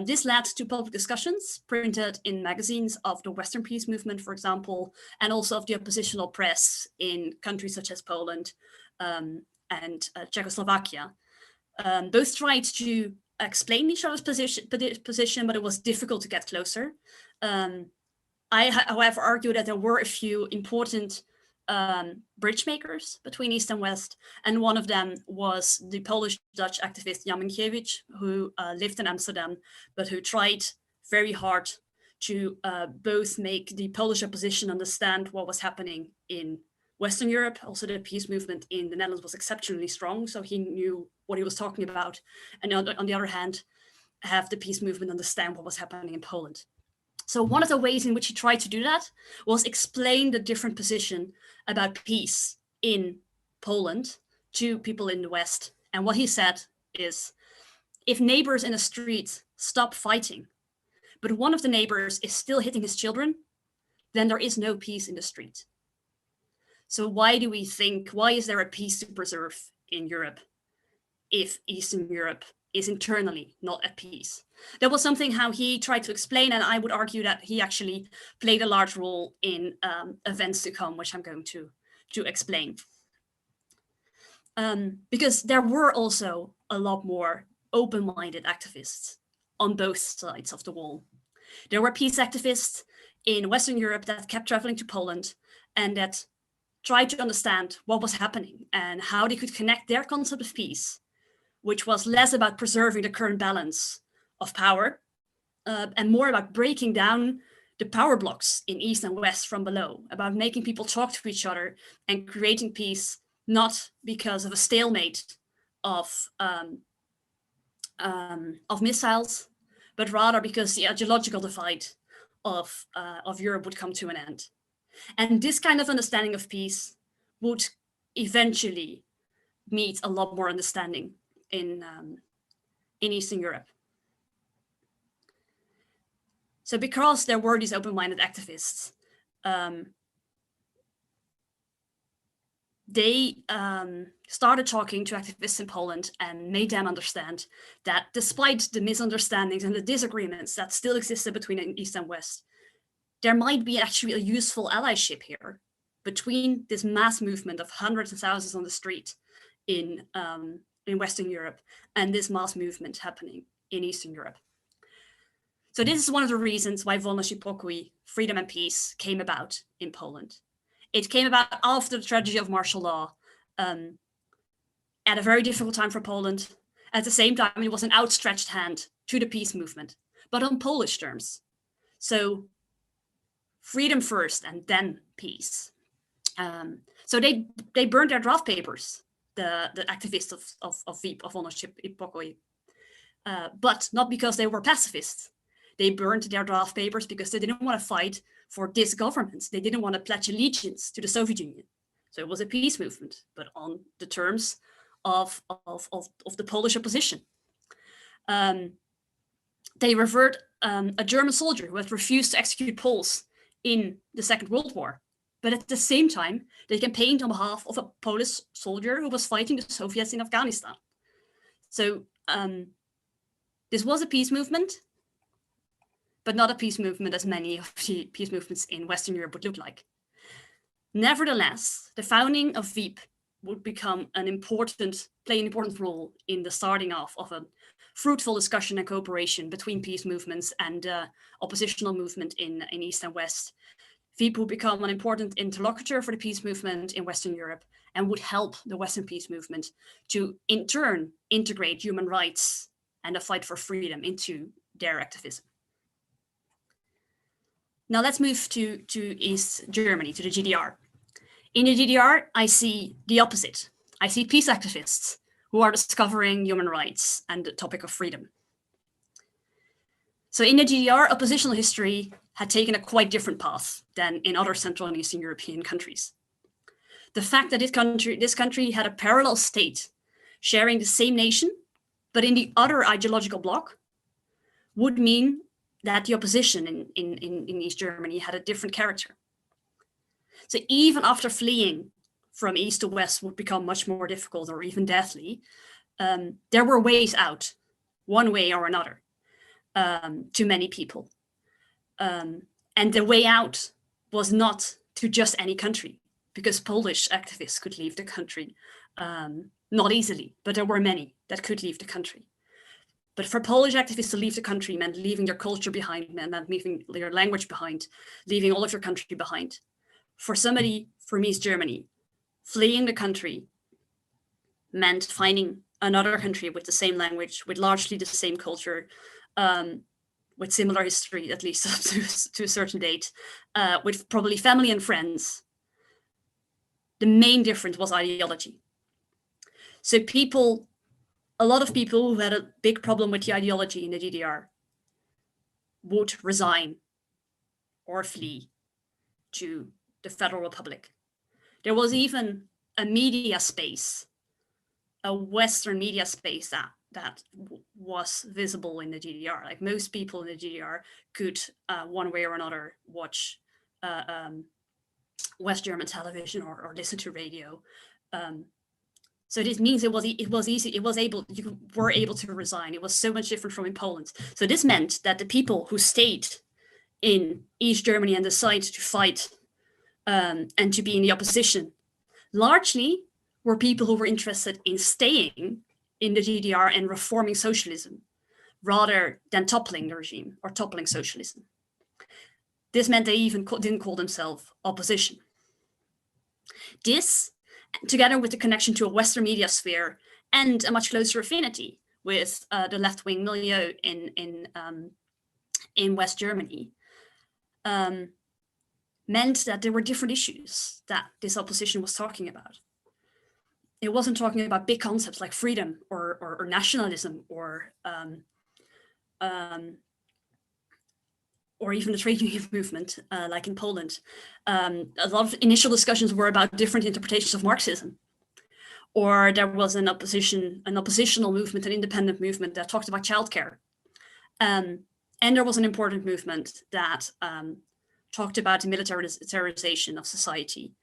C: This led to public discussions printed in magazines of the Western peace movement, for example, and also of the oppositional press in countries such as Poland and Czechoslovakia. Both tried to explain each other's position, but it was difficult to get closer. I, however, argue that there were a few important bridge makers between East and West, and one of them was the Polish-Dutch activist Jan Minkiewicz, who lived in Amsterdam, but who tried very hard to both make the Polish opposition understand what was happening in Western Europe. Also, the peace movement in the Netherlands was exceptionally strong, so he knew what he was talking about, and on the other hand, have the peace movement understand what was happening in Poland. So one of the ways in which he tried to do that was explain the different position about peace in Poland to people in the West. And what he said is, if neighbors in a street stop fighting, but one of the neighbors is still hitting his children, then there is no peace in the street. So why is there a peace to preserve in Europe if Eastern Europe is internally not at peace? That was something how he tried to explain, and I would argue that he actually played a large role in events to come, which I'm going to explain. Because there were also a lot more open-minded activists on both sides of the wall. There were peace activists in Western Europe that kept traveling to Poland and that tried to understand what was happening and how they could connect their concept of peace, which was less about preserving the current balance of power and more about breaking down the power blocks in East and West from below, about making people talk to each other and creating peace, not because of a stalemate of missiles, but rather because the ideological divide of Europe would come to an end. And this kind of understanding of peace would eventually meet a lot more understanding in Eastern Europe. So because there were these open-minded activists, they started talking to activists in Poland and made them understand that despite the misunderstandings and the disagreements that still existed between East and West, there might be actually a useful allyship here between this mass movement of hundreds of thousands on the street in Western Europe and this mass movement happening in Eastern Europe. So this is one of the reasons why Wolność i Pokój, freedom and peace, came about in Poland. It came about after the tragedy of martial law, at a very difficult time for Poland. At the same time, it was an outstretched hand to the peace movement, but on Polish terms. So freedom first and then peace. So they burned their draft papers, the activists of VIP, of Wolność i Pokój, but not because they were pacifists. They burned their draft papers because they didn't want to fight for this government. They didn't want to pledge allegiance to the Soviet Union. So it was a peace movement, but on the terms of the Polish opposition. They revered a German soldier who had refused to execute Poles in the Second World War. But at the same time, they campaigned on behalf of a Polish soldier who was fighting the Soviets in Afghanistan. So this was a peace movement, but not a peace movement as many of the peace movements in Western Europe would look like. Nevertheless, the founding of VIP would become play an important role in the starting off of a fruitful discussion and cooperation between peace movements and oppositional movement in East and West. VIP would become an important interlocutor for the peace movement in Western Europe and would help the Western peace movement to, in turn, integrate human rights and the fight for freedom into their activism. Now let's move to East Germany, to the GDR. In the GDR, I see the opposite. I see peace activists who are discovering human rights and the topic of freedom. So in the GDR, oppositional history had taken a quite different path than in other Central and Eastern European countries. The fact that this country had a parallel state sharing the same nation, but in the other ideological bloc, would mean that the opposition in East Germany had a different character. So even after fleeing from East to West would become much more difficult or even deathly, there were ways out, one way or another, to many people. And the way out was not to just any country, because Polish activists could leave the country, not easily, but there were many that could leave the country. But for Polish activists to leave the country meant leaving their culture behind, meant leaving their language behind, leaving all of your country behind. For somebody from East Germany, fleeing the country meant finding another country with the same language, with largely the same culture, with similar history, at least up to a certain date, with probably family and friends. The main difference was ideology. So a lot of people who had a big problem with the ideology in the GDR would resign or flee to the Federal Republic. There was even a media space, a Western media space that was visible in the GDR. Like most people in the GDR could, one way or another, watch West German television or listen to radio. So this means you were able to resign. It was so much different from in Poland. So this meant that the people who stayed in East Germany and decided to fight and to be in the opposition, largely were people who were interested in staying in the GDR and reforming socialism, rather than toppling the regime or toppling socialism. This meant they even didn't call themselves opposition. This, together with the connection to a Western media sphere and a much closer affinity with the left-wing milieu in West Germany, meant that there were different issues that this opposition was talking about. It wasn't talking about big concepts like freedom or nationalism or even the trade union movement, like in Poland. A lot of initial discussions were about different interpretations of Marxism. Or there was an oppositional movement, an independent movement that talked about childcare. And there was an important movement that talked about the militarization of society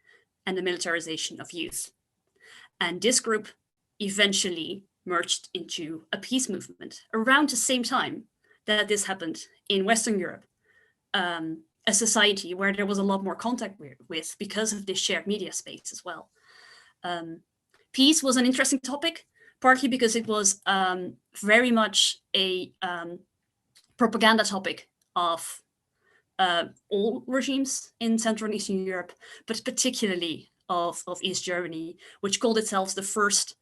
C: and the militarization of youth. And this group eventually merged into a peace movement around the same time that this happened in Western Europe, a society where there was a lot more contact with because of this shared media space as well. Peace was an interesting topic, partly because it was very much a propaganda topic of all regimes in Central and Eastern Europe, but particularly of East Germany, which called itself the first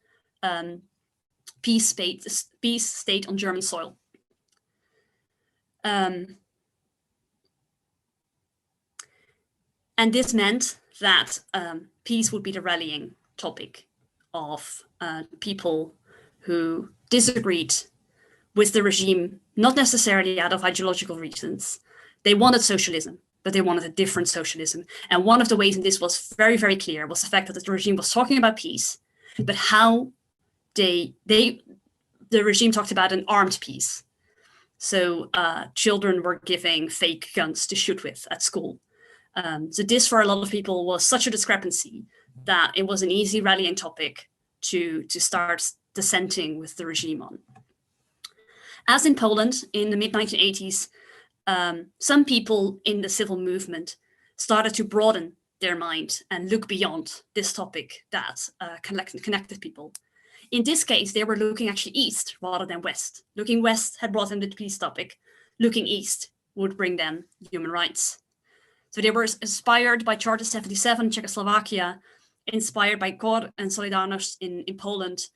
C: peace state on German soil. And this meant that peace would be the rallying topic of people who disagreed with the regime, not necessarily out of ideological reasons. They wanted socialism, but they wanted a different socialism. And one of the ways in this was very, very clear was the fact that the regime was talking about peace, but how the regime talked about an armed peace. So children were giving fake guns to shoot with at school. So this, for a lot of people, was such a discrepancy that it was an easy rallying topic to start dissenting with the regime on. As in Poland in the mid-1980s, some people in the civil movement started to broaden their mind and look beyond this topic that connected people. In this case, they were looking actually east rather than west. Looking west had brought them the peace topic. Looking east would bring them human rights. So they were inspired by Charter 77 in Czechoslovakia, inspired by GDR and Solidarność in Poland.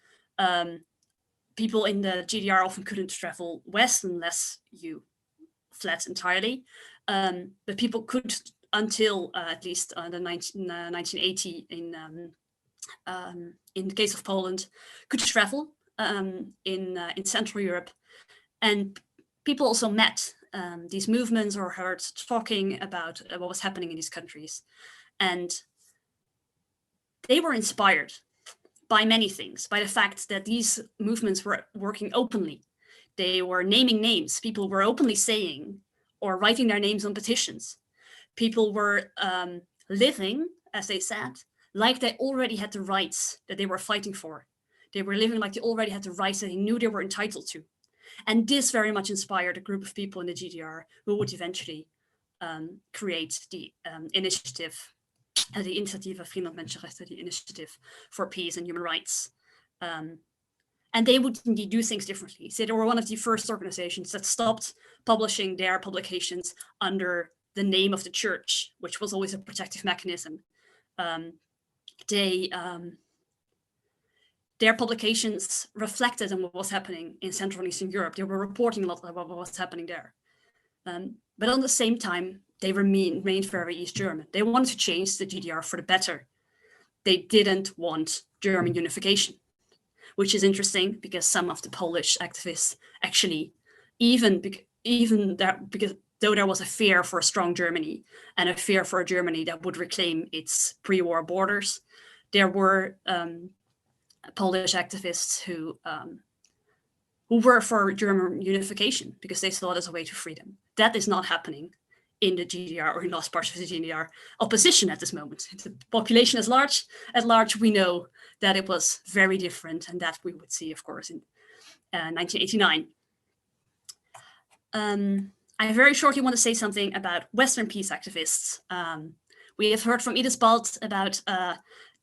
C: People in the GDR often couldn't travel west unless you fled entirely. But people could, until at least the 1980 in the case of Poland, could travel in Central Europe. And people also met these movements or heard talking about what was happening in these countries. And they were inspired by many things, by the fact that these movements were working openly. They were naming names. People were openly saying or writing their names on petitions. People were living, as they said, like they already had the rights that they were fighting for. They were living like they already had the rights that they knew they were entitled to. And this very much inspired a group of people in the GDR who would eventually create the initiative, the Insative Cleanup, the Initiative for Peace and Human Rights. And they would indeed do things differently. So they were one of the first organizations that stopped publishing their publications under the name of the church, which was always a protective mechanism. Their publications reflected on what was happening in Central and Eastern Europe. They were reporting a lot about what was happening there. But at the same time, they remained very East German. They wanted to change the GDR for the better. They didn't want German unification, which is interesting because some of the Polish activists actually, because though there was a fear for a strong Germany and a fear for a Germany that would reclaim its pre-war borders, there were Polish activists who were for German unification because they saw it as a way to freedom. That is not happening in the GDR or in large parts of the GDR opposition at this moment. The population is large. At large, we know that it was very different, and that we would see, of course, in 1989. I very shortly want to say something about Western peace activists. We have heard from Idesbald about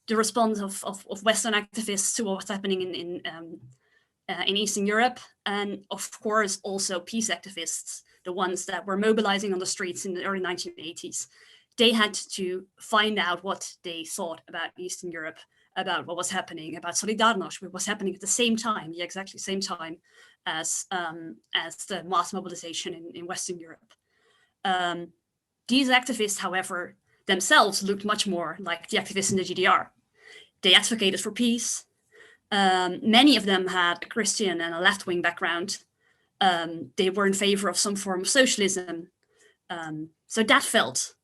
C: the response of Western activists to what's happening in Eastern Europe, and of course also peace activists, the ones that were mobilizing on the streets in the early 1980s. They had to find out what they thought about Eastern Europe, about what was happening, about Solidarność, what was happening at the same time, the exactly same time as the mass mobilization in Western Europe. These activists, however, themselves looked much more like the activists in the GDR. They advocated for peace. Many of them had a Christian and a left-wing background. They were in favor of some form of socialism. So that felt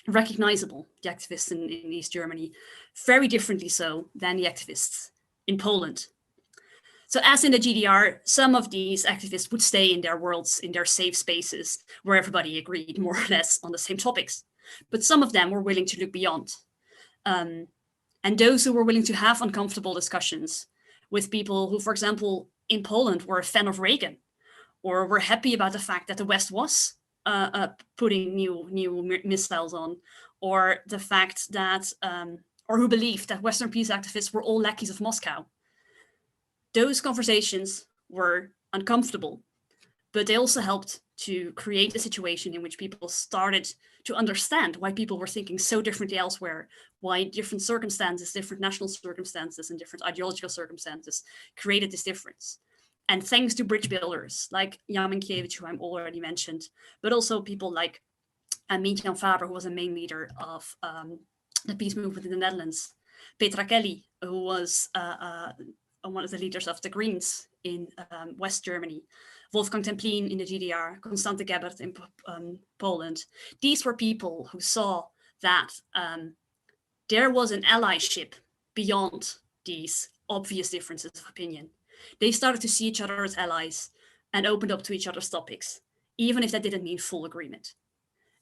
C: recognizable, the activists in East Germany, very differently so than the activists in Poland. So as in the GDR, some of these activists would stay in their worlds, in their safe spaces, where everybody agreed more or less on the same topics. But some of them were willing to look beyond. And those who were willing to have uncomfortable discussions with people who, for example, in Poland were a fan of Reagan, or were happy about the fact that the West was putting new missiles on, or the fact that, or who believed that Western peace activists were all lackeys of Moscow. Those conversations were uncomfortable, but they also helped to create a situation in which people started to understand why people were thinking so differently elsewhere, why different circumstances, different national circumstances, and different ideological circumstances created this difference. And thanks to bridge builders like Jan Minkiewicz, who I already mentioned, but also people like Miedema Faber, who was a main leader of the peace movement in the Netherlands, Petra Kelly, who was one of the leaders of the Greens in West Germany, Wolfgang Templin in the GDR, Constante Gebert in Poland. These were people who saw that there was an allyship beyond these obvious differences of opinion. They started to see each other as allies and opened up to each other's topics, even if that didn't mean full agreement.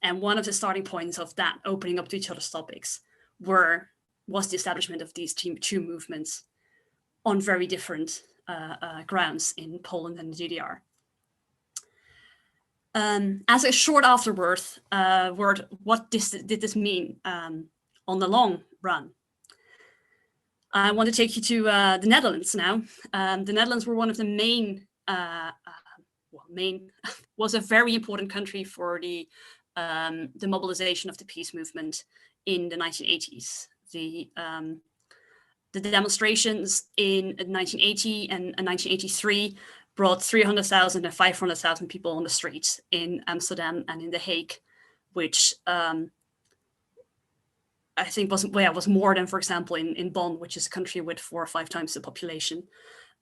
C: And one of the starting points of that opening up to each other's topics was the establishment of these two movements on very different grounds in Poland and the GDR. As a short afterword, what did this mean on the long run? I want to take you to the Netherlands now. The Netherlands were one of the was a very important country for the mobilization of the peace movement in the 1980s. The demonstrations in 1980 and 1983 brought 300,000 and 500,000 people on the streets in Amsterdam and in The Hague, which I think was more than, for example, in Bonn, which is a country with 4 or 5 times the population.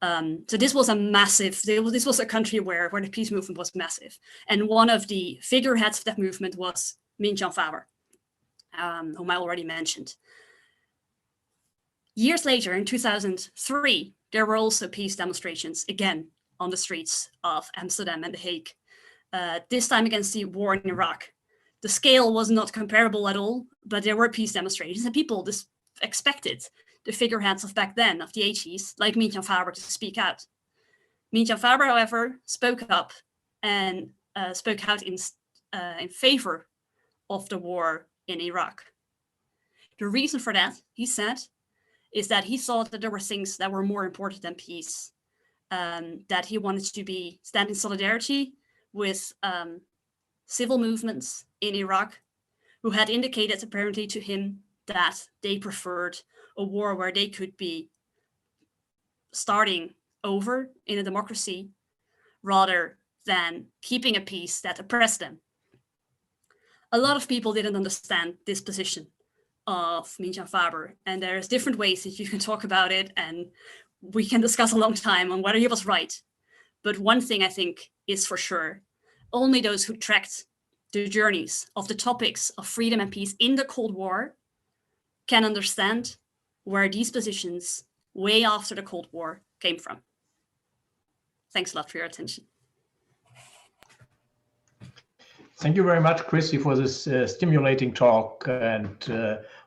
C: So this was this was a country where the peace movement was massive. And one of the figureheads of that movement was Miedema Faber, whom I already mentioned. Years later, in 2003, there were also peace demonstrations, again, on the streets of Amsterdam and The Hague, this time against the war in Iraq. The scale was not comparable at all, but there were peace demonstrations, and people just expected the figureheads of back then, of the 80s, like Miedema Faber, to speak out. Miedema Faber, however, spoke up and spoke out in favor of the war in Iraq. The reason for that, he said, is that he thought that there were things that were more important than peace, that he wanted to stand in solidarity with civil movements in Iraq, who had indicated apparently to him that they preferred a war where they could be starting over in a democracy rather than keeping a peace that oppressed them. A lot of people didn't understand this position of Miedema Faber, and there's different ways that you can talk about it, and we can discuss a long time on whether he was right. But one thing I think is for sure, only those who tracked the journeys of the topics of freedom and peace in the Cold War can understand where these positions way after the Cold War came from. Thanks a lot for your attention.
A: Thank you very much, Christie, for this stimulating talk. And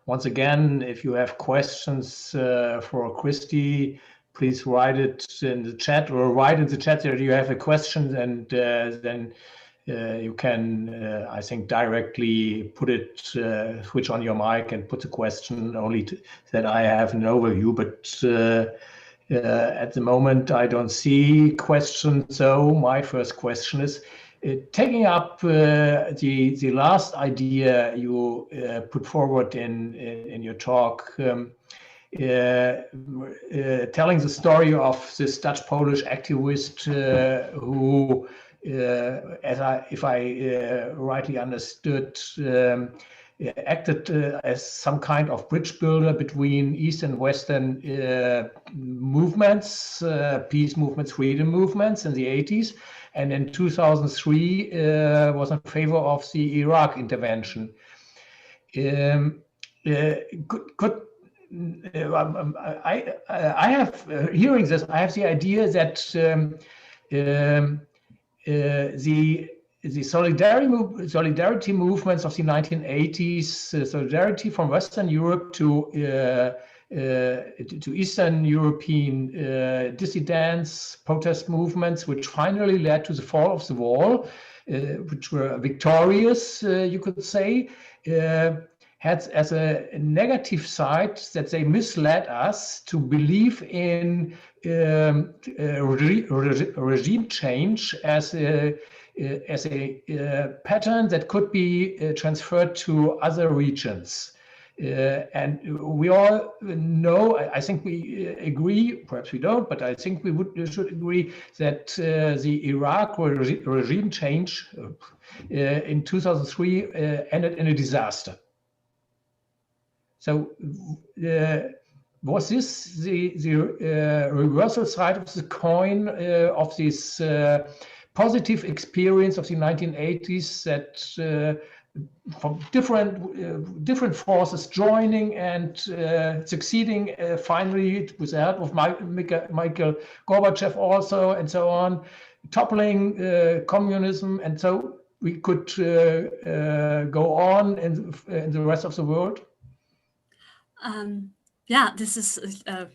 A: once again, if you have questions for Christie, please write it in the chat, or write in the chat that you have a question, and then you can, I think, directly put it, switch on your mic and put the question only that I have an overview. But at the moment, I don't see questions. So my first question is, taking up the last idea you put forward in your talk, telling the story of this Dutch-Polish activist who, if I rightly understood, acted as some kind of bridge builder between East and Western movements, peace movements, freedom movements in the 80s. And in 2003 was in favor of the Iraq intervention. Could I have hearing this. I have the idea that the solidarity movements of the 1980s, solidarity from Western Europe to Eastern European dissidents, protest movements, which finally led to the fall of the wall, which were victorious, you could say, had as a negative side that they misled us to believe in regime change as a pattern that could be transferred to other regions. And we all know, I think we agree, perhaps we don't, but I think we should agree that the Iraq regime change in 2003 ended in a disaster. So was this the reversal side of the coin of this positive experience of the 1980s that from different forces joining and succeeding finally with the help of Michael Gorbachev also and so on, toppling communism, and so we could go on in the rest of the world?
C: Yeah, this is, I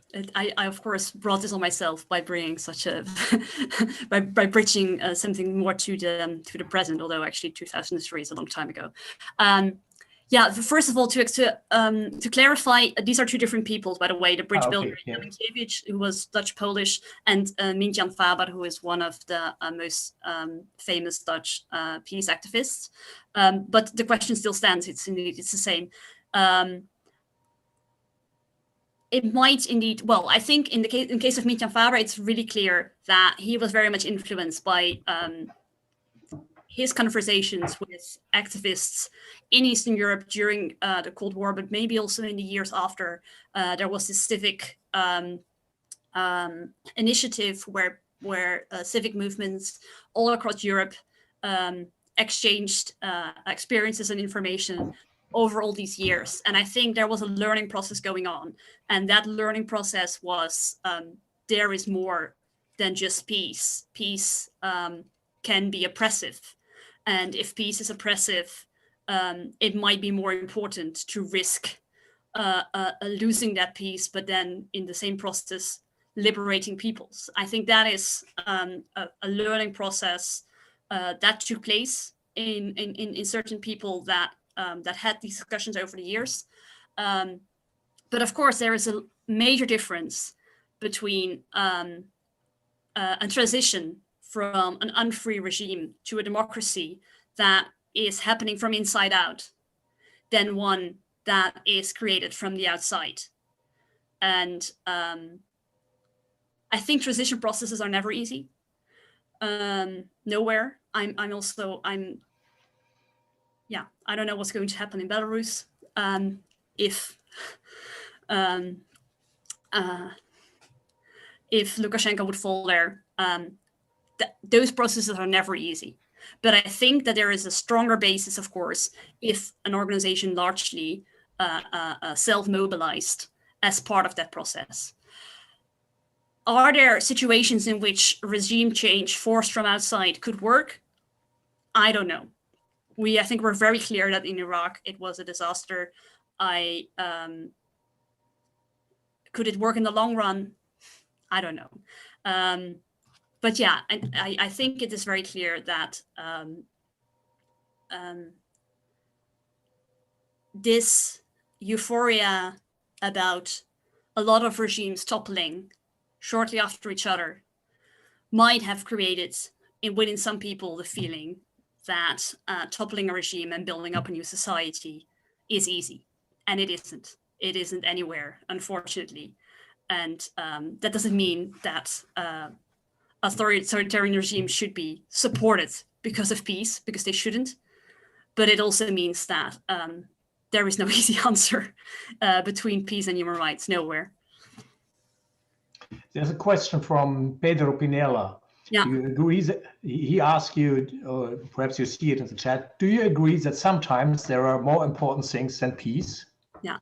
C: of course brought this on myself by bringing such a, by bridging something more to the present, although actually 2003 is a long time ago. Yeah, first of all, to clarify, these are two different peoples, by the way. The bridge builder, Janukiewicz, who was Dutch-Polish, and Miedema Faber, who is one of the most famous Dutch peace activists. But the question still stands. It's the same. It might indeed, well, I think in case of Miedema Faber, it's really clear that he was very much influenced by his conversations with activists in Eastern Europe during the Cold War, but maybe also in the years after. There was this civic initiative where civic movements all across Europe exchanged experiences and information over all these years. And I think there was a learning process going on. And that learning process was, there is more than just peace. Peace can be oppressive. And if peace is oppressive, it might be more important to risk losing that peace, but then in the same process, liberating peoples. I think that is a learning process that took place in certain people that had these discussions over the years. But of course, there is a major difference between a transition from an unfree regime to a democracy that is happening from inside out than one that is created from the outside. And I think transition processes are never easy. Nowhere. Yeah, I don't know what's going to happen in Belarus if Lukashenko would fall there. Those processes are never easy. But I think that there is a stronger basis, of course, if an organization largely self-mobilized as part of that process. Are there situations in which regime change forced from outside could work? I don't know. I think we're very clear that in Iraq, it was a disaster. Could it work in the long run? I don't know. But yeah, I think it is very clear that this euphoria about a lot of regimes toppling shortly after each other might have created within some people the feeling that toppling a regime and building up a new society is easy. And it isn't. It isn't anywhere, unfortunately. And that doesn't mean that authoritarian regimes should be supported because of peace, because they shouldn't. But it also means that there is no easy answer between peace and human rights, nowhere.
A: There's a question from Pedro Pinella.
C: Yeah.
A: Do you agree that he asked you, or perhaps you see it in the chat, do you agree that sometimes there are more important things than peace?
C: Yeah.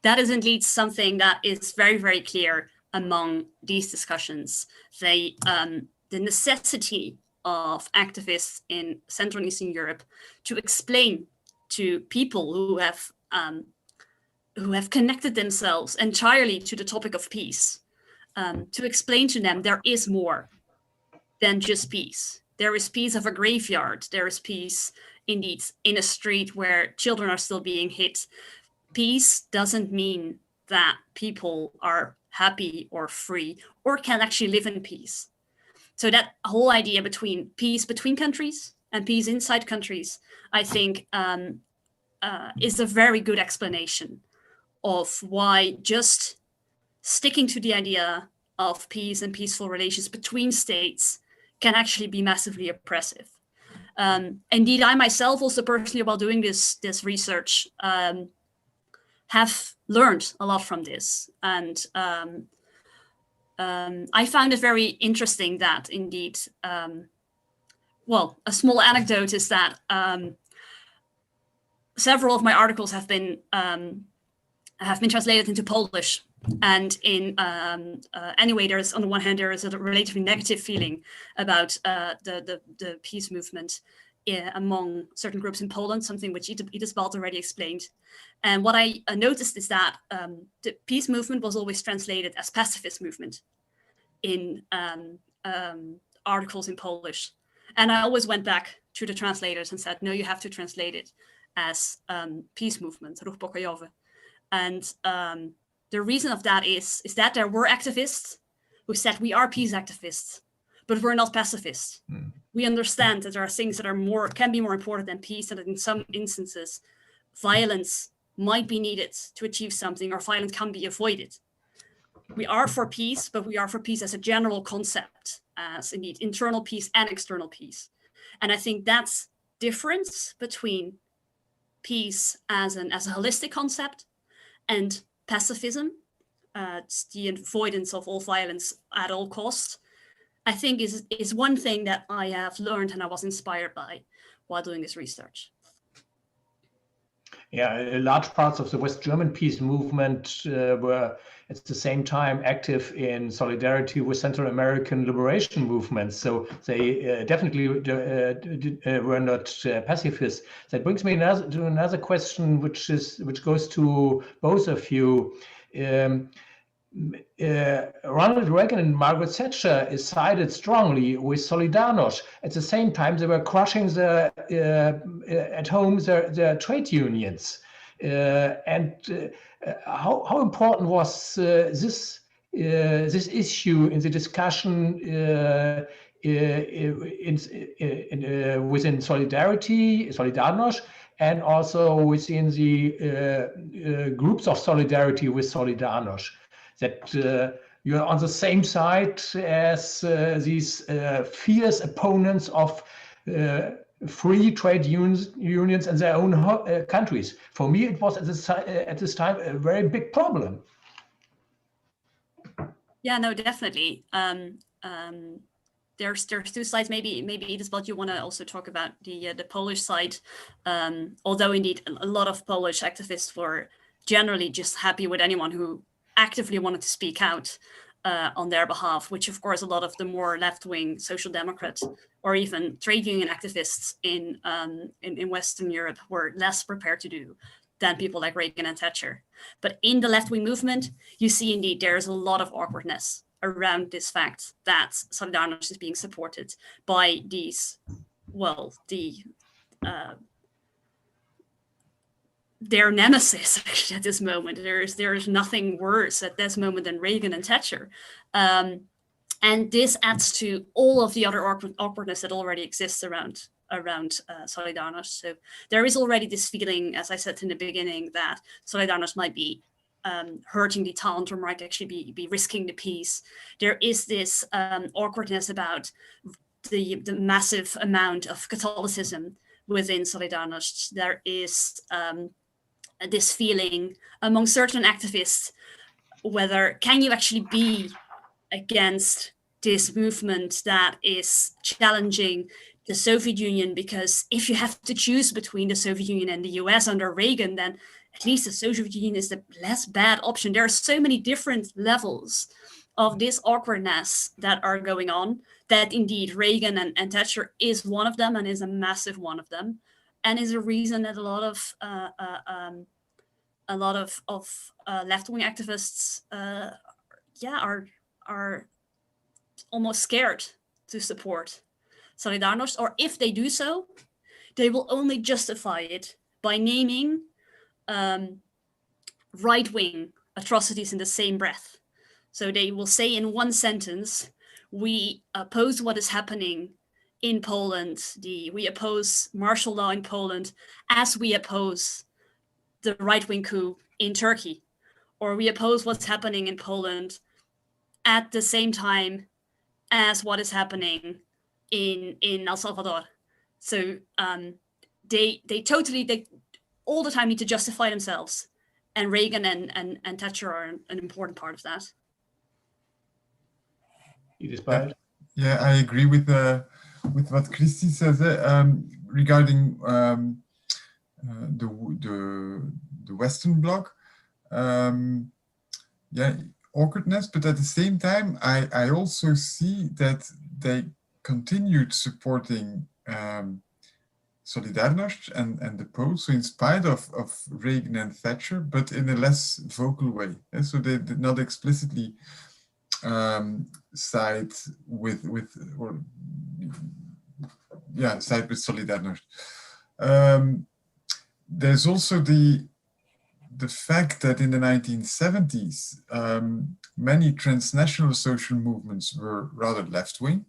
C: that is indeed something that is very, very clear among these discussions. The necessity of activists in Central and Eastern Europe to explain to people who have connected themselves entirely to the topic of peace, to explain to them there is more than just peace. There is peace of a graveyard. There is peace, indeed, in a street where children are still being hit. Peace doesn't mean that people are happy or free or can actually live in peace. So that whole idea between peace between countries and peace inside countries, I think, is a very good explanation of why just sticking to the idea of peace and peaceful relations between states can actually be massively oppressive. Indeed, I myself also personally, while doing this research, have learned a lot from this. And I found it very interesting that indeed, well, a small anecdote is that several of my articles have been translated into Polish. And in anyway, there's on the one hand, there is a relatively negative feeling about the peace movement among certain groups in Poland, something which Idesbald already explained. And what I noticed is that the peace movement was always translated as pacifist movement in articles in Polish. And I always went back to the translators and said, no, you have to translate it as peace movement, ruch pokojowy. And the reason of that is that there were activists who said we are peace activists, but we're not pacifists. We understand that there are things that can be more important than peace, and that in some instances, violence might be needed to achieve something, or violence can be avoided. We are for peace, but we are for peace as a general concept, as indeed internal peace and external peace. And I think that's difference between peace as a holistic concept and pacifism, it's the avoidance of all violence at all costs, I think is one thing that I have learned and I was inspired by while doing this research.
A: Yeah, large parts of the West German peace movement were at the same time active in solidarity with Central American liberation movements. So they definitely were not pacifists. That brings me to another question, which goes to both of you. Ronald Reagan and Margaret Thatcher sided strongly with Solidarność. At the same time, they were crushing at home their trade unions. How important was this issue in the discussion within Solidarność, and also within the groups of solidarity with Solidarność? That you're on the same side as these fierce opponents of free trade unions in their own countries. For me, it was at this time a very big problem.
C: Yeah, no, definitely. There's two sides. Maybe Idesbald, you want to also talk about the Polish side. Although indeed a lot of Polish activists were generally just happy with anyone who actively wanted to speak out on their behalf, which of course a lot of the more left-wing social democrats or even trade union activists in Western Europe were less prepared to do than people like Reagan and Thatcher. But in the left-wing movement, you see indeed there's a lot of awkwardness around this fact that Solidarność is being supported by these, well, their nemesis actually at this moment. There is nothing worse at this moment than Reagan and Thatcher. And this adds to all of the other awkwardness that already exists around Solidarność. So there is already this feeling, as I said in the beginning, that Solidarność might be hurting the Taunt or might actually be risking the peace. There is this awkwardness about the massive amount of Catholicism within Solidarność. There is this feeling among certain activists, whether can you actually be against this movement that is challenging the Soviet Union, because if you have to choose between the Soviet Union and the US under Reagan, then at least the Soviet Union is the less bad option. There are so many different levels of this awkwardness that are going on, that indeed Reagan and Thatcher is one of them, and is a massive one of them, and is a reason that a lot of left-wing activists are almost scared to support Solidarność, or if they do so, they will only justify it by naming right-wing atrocities in the same breath. So they will say in one sentence, we oppose what is happening in Poland, we oppose martial law in Poland as we oppose the right-wing coup in Turkey, or we oppose what's happening in Poland at the same time as what is happening in El Salvador. So they all the time need to justify themselves, and Reagan and Thatcher are an important part of that.
B: Yeah, I agree with what Christie says regarding the Western Bloc. Awkwardness, but at the same time, I also see that they continued supporting Solidarność and the Poles, so in spite of Reagan and Thatcher, but in a less vocal way. So they did not explicitly side with Solidarność. There's also the fact that in the 1970s, many transnational social movements were rather left-wing,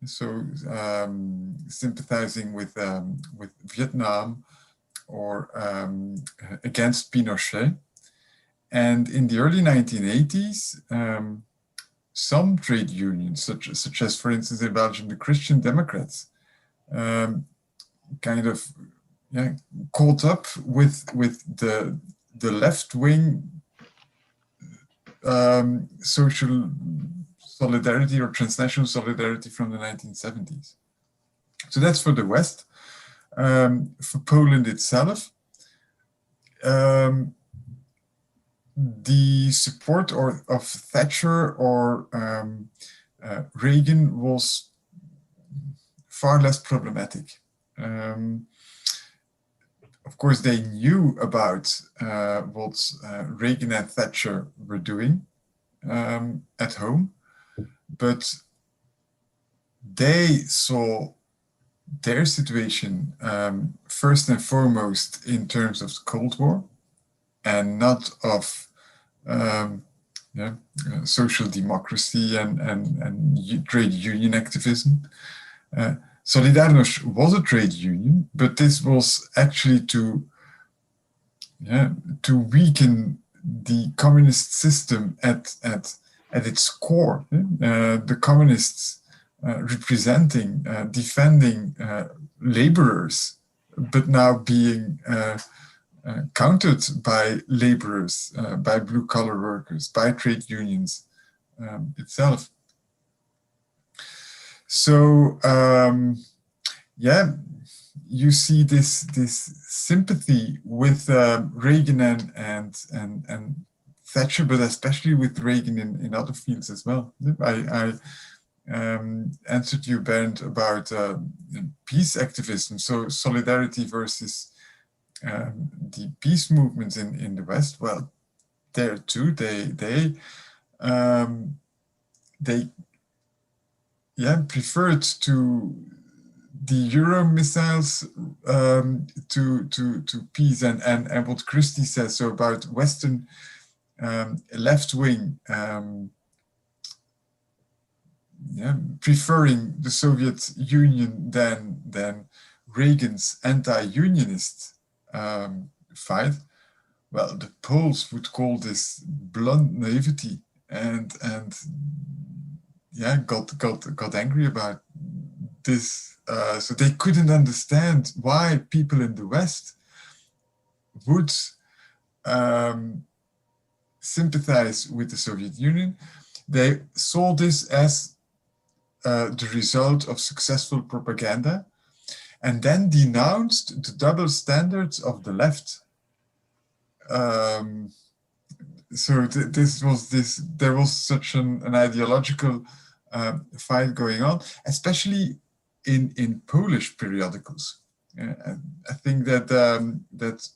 B: so sympathizing with Vietnam or against Pinochet. And in the early 1980s, some trade unions, such as, for instance, in Belgium, the Christian Democrats, kind of caught up with the left-wing social solidarity or transnational solidarity from the 1970s. So that's for the West. For Poland itself, the support of Thatcher or Reagan was far less problematic. Of course, they knew about what Reagan and Thatcher were doing at home, but they saw their situation first and foremost in terms of the Cold War, and not of social democracy and trade union activism. Solidarność was a trade union, but this was actually to weaken the communist system at its core. The communists representing, defending laborers, but now being countered by laborers, by blue-collar workers, by trade unions itself. So you see this sympathy with Reagan and Thatcher, but especially with Reagan in other fields as well. I answered you, Bernd, about peace activism, so solidarity versus the peace movements in the West. Well, there too, they preferred to the Euro missiles to peace, and what Christie says so about Western left wing preferring the Soviet Union than Reagan's anti-unionist fight. Well, the Poles would call this blunt naivety, and got angry about this. So they couldn't understand why people in the West would sympathize with the Soviet Union. They saw this as the result of successful propaganda, and then denounced the double standards of the left. So there was such an ideological fight going on, especially in Polish periodicals. I think that that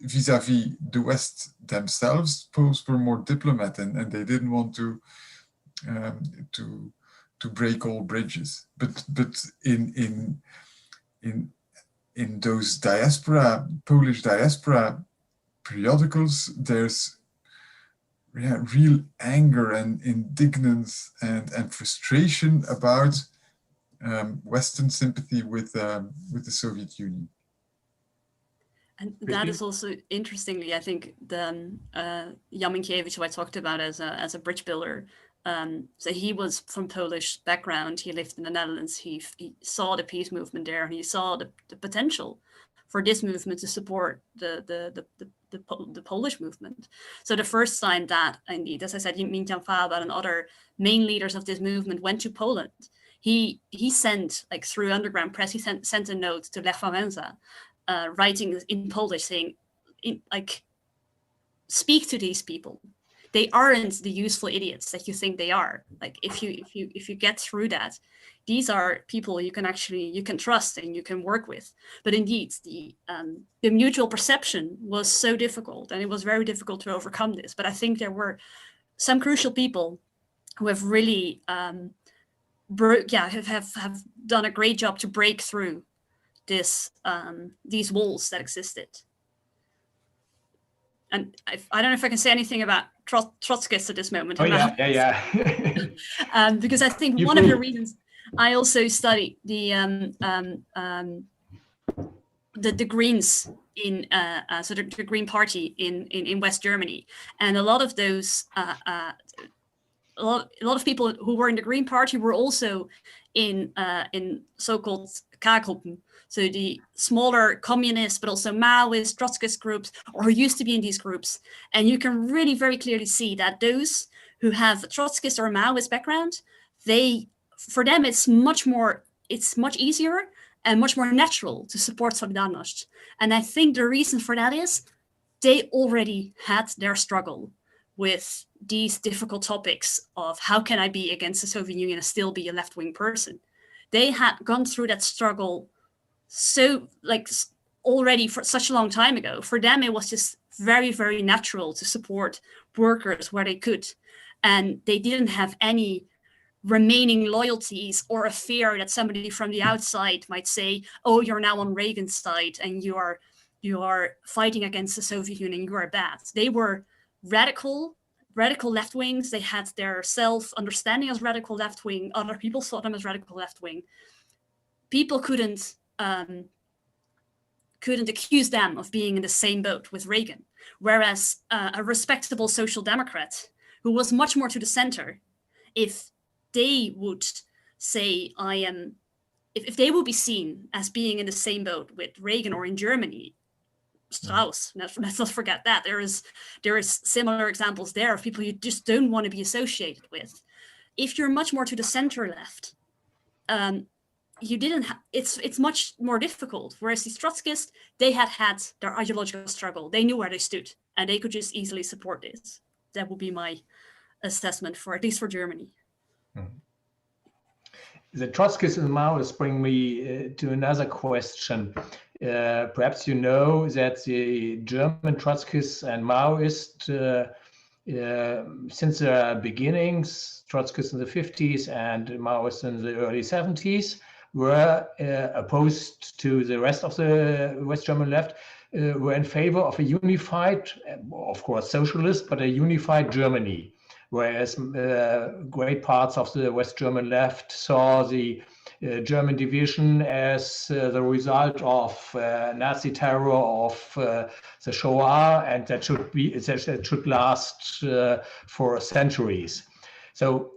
B: vis-a-vis the West themselves, Poles were more diplomat, and they didn't want to break all bridges. But in those Polish diaspora periodicals, there's real anger and indignance and frustration about Western sympathy with the Soviet Union.
C: And that is also, interestingly, I think the Jan Minkiewicz, who I talked about as a bridge builder, so he was from Polish background. He lived in the Netherlands. He saw the peace movement there, and he saw the potential for this movement to support the Polish movement. So the first time that, indeed, as I said, Miedema and other main leaders of this movement went to Poland, he sent, like through underground press, he sent a note to Lech Wałęsa, writing in Polish, saying, like, speak to these people. They aren't the useful idiots that you think they are. Like, if you get through that, these are people you can trust and you can work with. But indeed, the mutual perception was so difficult, and it was very difficult to overcome this. But I think there were some crucial people who have really have done a great job to break through these walls that existed. And I don't know if I can say anything about Trotskyists at this moment.
A: Oh, yeah.
C: Because I think one of the reasons I also studied the Greens in so the Green Party in West Germany, and a lot of those a lot of people who were in the Green Party were also in so-called K-Gruppen. So the smaller communist, but also Maoist, Trotskyist groups, or who used to be in these groups. And you can really very clearly see that those who have a Trotskyist or a Maoist background, for them, it's much easier and much more natural to support Solidarność. And I think the reason for that is they already had their struggle with these difficult topics of how can I be against the Soviet Union and still be a left-wing person. They had gone through that struggle already for such a long time ago. For them, it was just very, very natural to support workers where they could. And they didn't have any remaining loyalties or a fear that somebody from the outside might say, oh, you're now on Reagan's side and you are fighting against the Soviet Union, you are bad. They were radical left-wings. They had their self-understanding as radical left-wing. Other people saw them as radical left-wing. People couldn't accuse them of being in the same boat with Reagan. Whereas a respectable social democrat who was much more to the center, if they would say, if they would be seen as being in the same boat with Reagan, or in Germany, Strauss, let's not forget that. There is similar examples there of people you just don't want to be associated with. If you're much more to the center left, it's much more difficult. Whereas these Trotskyists, they had their ideological struggle. They knew where they stood, and they could just easily support this. That would be my assessment at least for Germany.
A: The Trotskyists and Maoists bring me to another question. Perhaps you know that the German Trotskyists and Maoists, since their beginnings, Trotskyists in the 50s and Maoists in the early 70s, were opposed to the rest of the West German left, were in favor of a unified, of course socialist, but a unified Germany. Whereas great parts of the West German left saw the German division as the result of Nazi terror of the Shoah, and that should last for centuries. So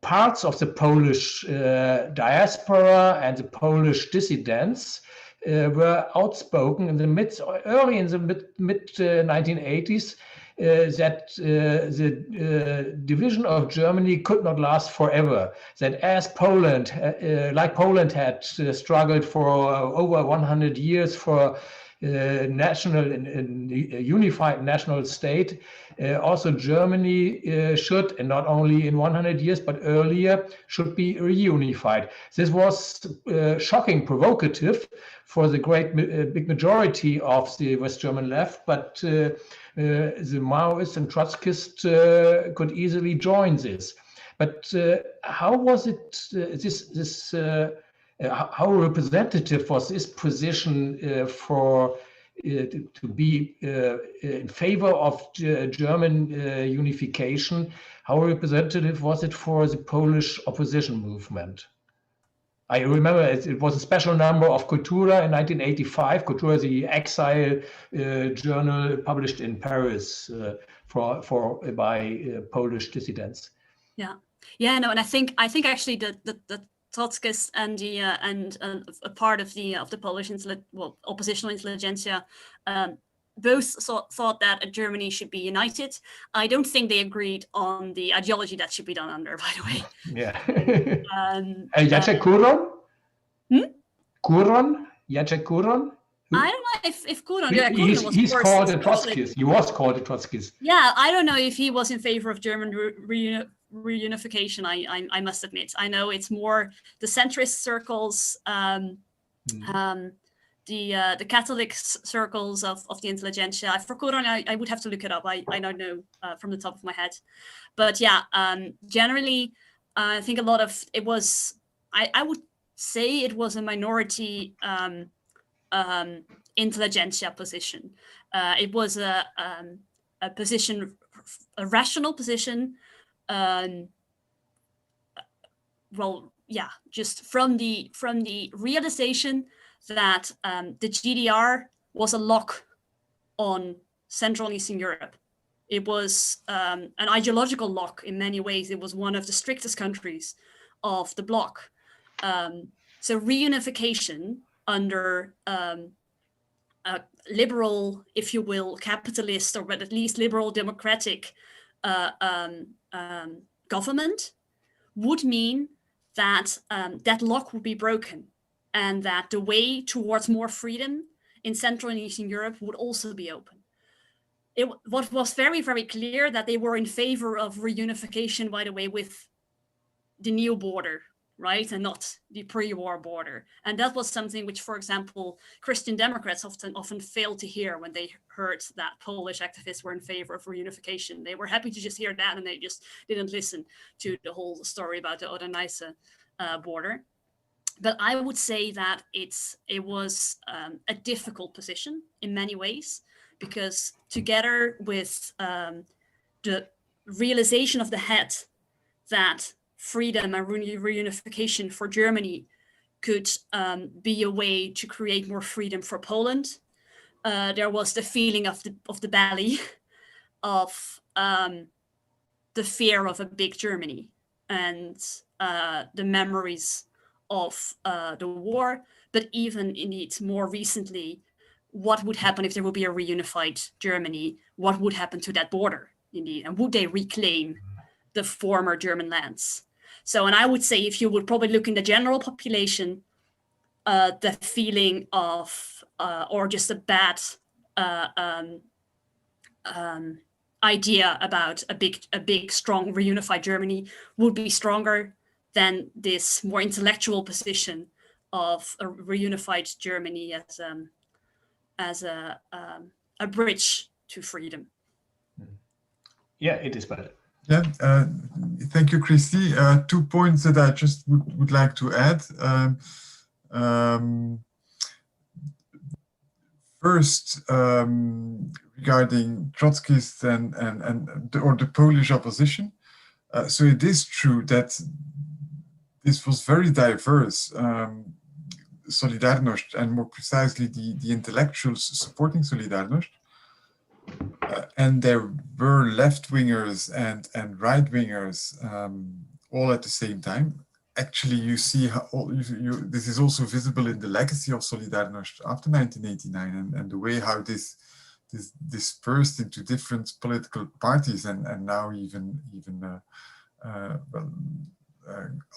A: parts of the Polish diaspora and the Polish dissidents were outspoken early in the mid 1980s, that the division of Germany could not last forever. That as Poland, like Poland had struggled for over 100 years for national and unified national state, also Germany should, and not only in 100 years, but earlier, should be reunified. This was shocking, provocative for the great big majority of the West German left, but the Maoists and Trotskyists could easily join this. But how was it, how representative was this position for to be in favor of German unification? How representative was it for the Polish opposition movement? I remember it was a special number of Kultura in 1985. Kultura, the exile journal published in Paris by Polish dissidents.
C: Yeah, no, and I think actually the Trotskyists and a part of the Polish oppositional intelligentsia both thought that Germany should be united. I don't think they agreed on the ideology that should be done under, by the way.
A: Yeah. Jacek Kuron? Kuron? Jacek Kuron?
C: I don't know if Kuron. Yeah, Kuron was
A: he's called a Trotskyist. He was called a Trotskyist.
C: Yeah, I don't know if he was in favor of German reunification. I must admit. I know it's more the centrist circles, the Catholic circles of the intelligentsia. For Kuron, I would have to look it up. I don't know from the top of my head, but yeah, generally, I think a lot of it was. I would say it was a minority intelligentsia position. It was a position, a rational position. Well, yeah, just from the realization that the GDR was a lock on Central and Eastern Europe. It was an ideological lock in many ways. It was one of the strictest countries of the bloc. So reunification under a liberal, if you will, capitalist, or but at least liberal democratic government would mean that that lock would be broken, and that the way towards more freedom in Central and Eastern Europe would also be open. What was very, very clear that they were in favor of reunification, by the way, with the new border, right, and not the pre-war border. And that was something which, for example, Christian Democrats often failed to hear when they heard that Polish activists were in favor of reunification. They were happy to just hear that, and they just didn't listen to the whole story about the organized border. But I would say that it was a difficult position in many ways, because together with the realization of the head that freedom and reunification for Germany could be a way to create more freedom for Poland, there was the feeling of the belly of the fear of a big Germany, and the memories of the war, but even indeed more recently, what would happen if there would be a reunified Germany? What would happen to that border, indeed? And would they reclaim the former German lands? So, and I would say, if you would probably look in the general population, the feeling of, or just a bad idea about a big, strong, reunified Germany would be stronger than this more intellectual position of a reunified Germany as a bridge to freedom.
A: Yeah, it is better.
B: Yeah, thank you, Christie. 2 points that I just would like to add. First, regarding Trotskyists and the Polish opposition. So it is true that this was very diverse. Solidarność, and more precisely the intellectuals supporting Solidarność. And there were left-wingers and right-wingers all at the same time. Actually, you see how this is also visible in the legacy of Solidarność after 1989, and the way how this dispersed into different political parties and now even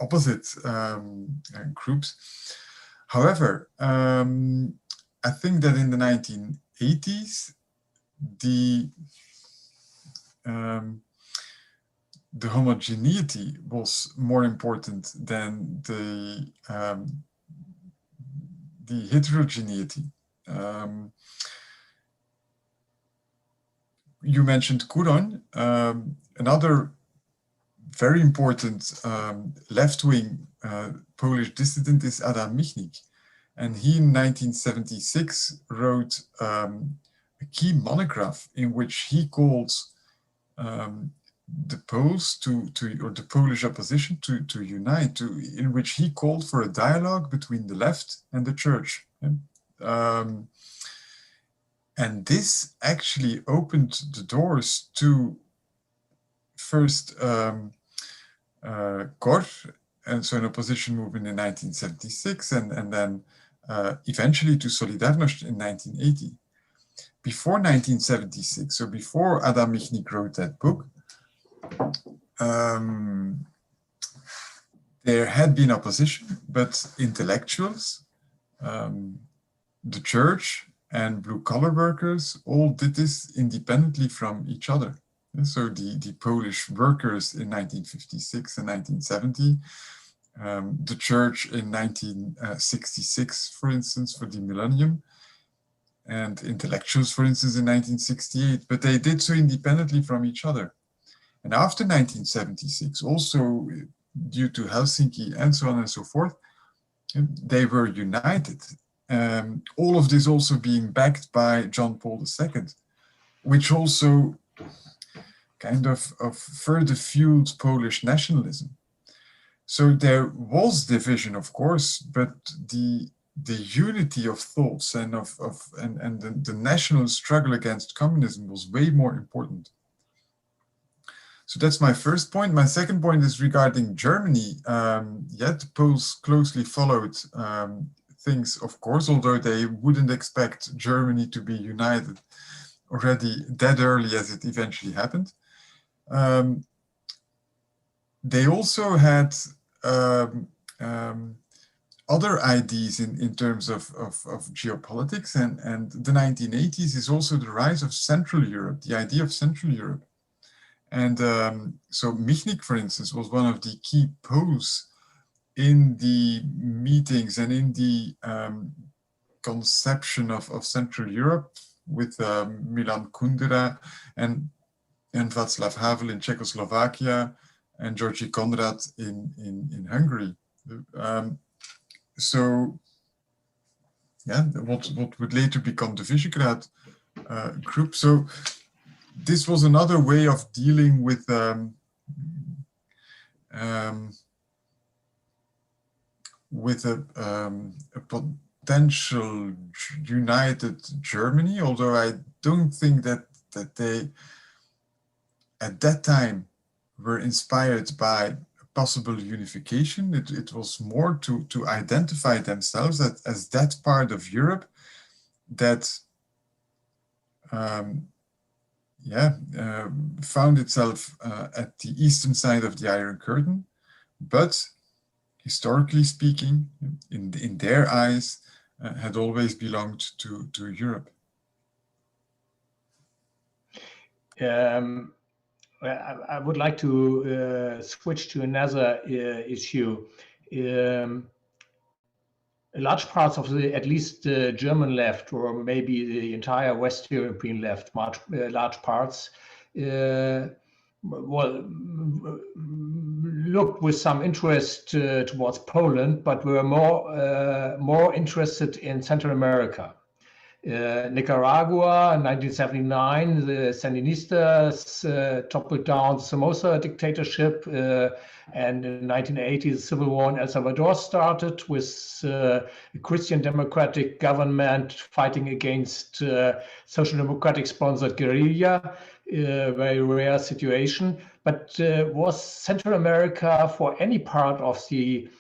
B: opposite groups. However, I think that in the 1980s, the homogeneity was more important than the heterogeneity. You mentioned Kuron, another very important left-wing Polish dissident is Adam Michnik. And he in 1976 wrote a key monograph in which he called the Poles or the Polish opposition to unite, in which he called for a dialogue between the left and the church. And this actually opened the doors to first KOR, and so an opposition movement in 1976, and then eventually to Solidarność in 1980. Before 1976, so before Adam Michnik wrote that book, there had been opposition, but intellectuals, the church, and blue-collar workers all did this independently from each other. And so the Polish workers in 1956 and 1970, the church in 1966, for instance, for the millennium, and intellectuals, for instance, in 1968, but they did so independently from each other. And after 1976, also due to Helsinki and so on and so forth, they were united. All of this also being backed by John Paul II, which also kind of further fueled Polish nationalism. So there was division, of course, but the unity of thoughts and the national struggle against communism was way more important. So that's my first point. My second point is regarding Germany. The Poles closely followed things, of course, although they wouldn't expect Germany to be united already that early as it eventually happened. They also had other ideas in terms of geopolitics, and the 1980s is also the rise of Central Europe, the idea of Central Europe. And so Michnik, for instance, was one of the key poles in the meetings and in the conception of Central Europe with Milan Kundera and Václav Havel in Czechoslovakia and Georgi Konrad in Hungary. So, yeah, what would later become the Visegrad group. So this was another way of dealing with a potential united Germany, although I don't think that they at that time were inspired by possible unification. It was more to identify themselves as that part of Europe that found itself at the eastern side of the Iron Curtain, but historically speaking, in their eyes, had always belonged to Europe.
A: I would like to switch to another issue. Large parts of at least the German left, or maybe the entire West European left, large parts, looked with some interest towards Poland, but were more interested in Central America. Nicaragua in 1979, the Sandinistas toppled down the Somoza dictatorship, and in 1980 the civil war in El Salvador started with a Christian democratic government fighting against social democratic sponsored guerrilla, very rare situation. But was Central America for any part of the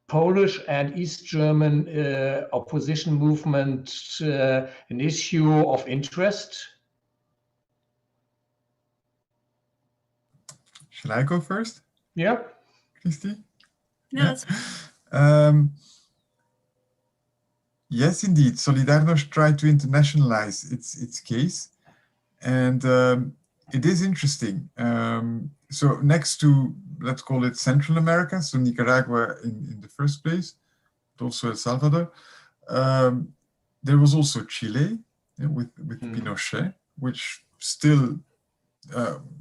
A: Polish and East German opposition movement an issue of interest
B: Shall I go first?
A: Yeah.
B: Christie?
C: No,
B: yes, indeed. Solidarność tried to internationalize its case, and it is interesting. So next to, let's call it Central America, so Nicaragua in the first place, but also El Salvador, there was also Chile, with Pinochet, which still,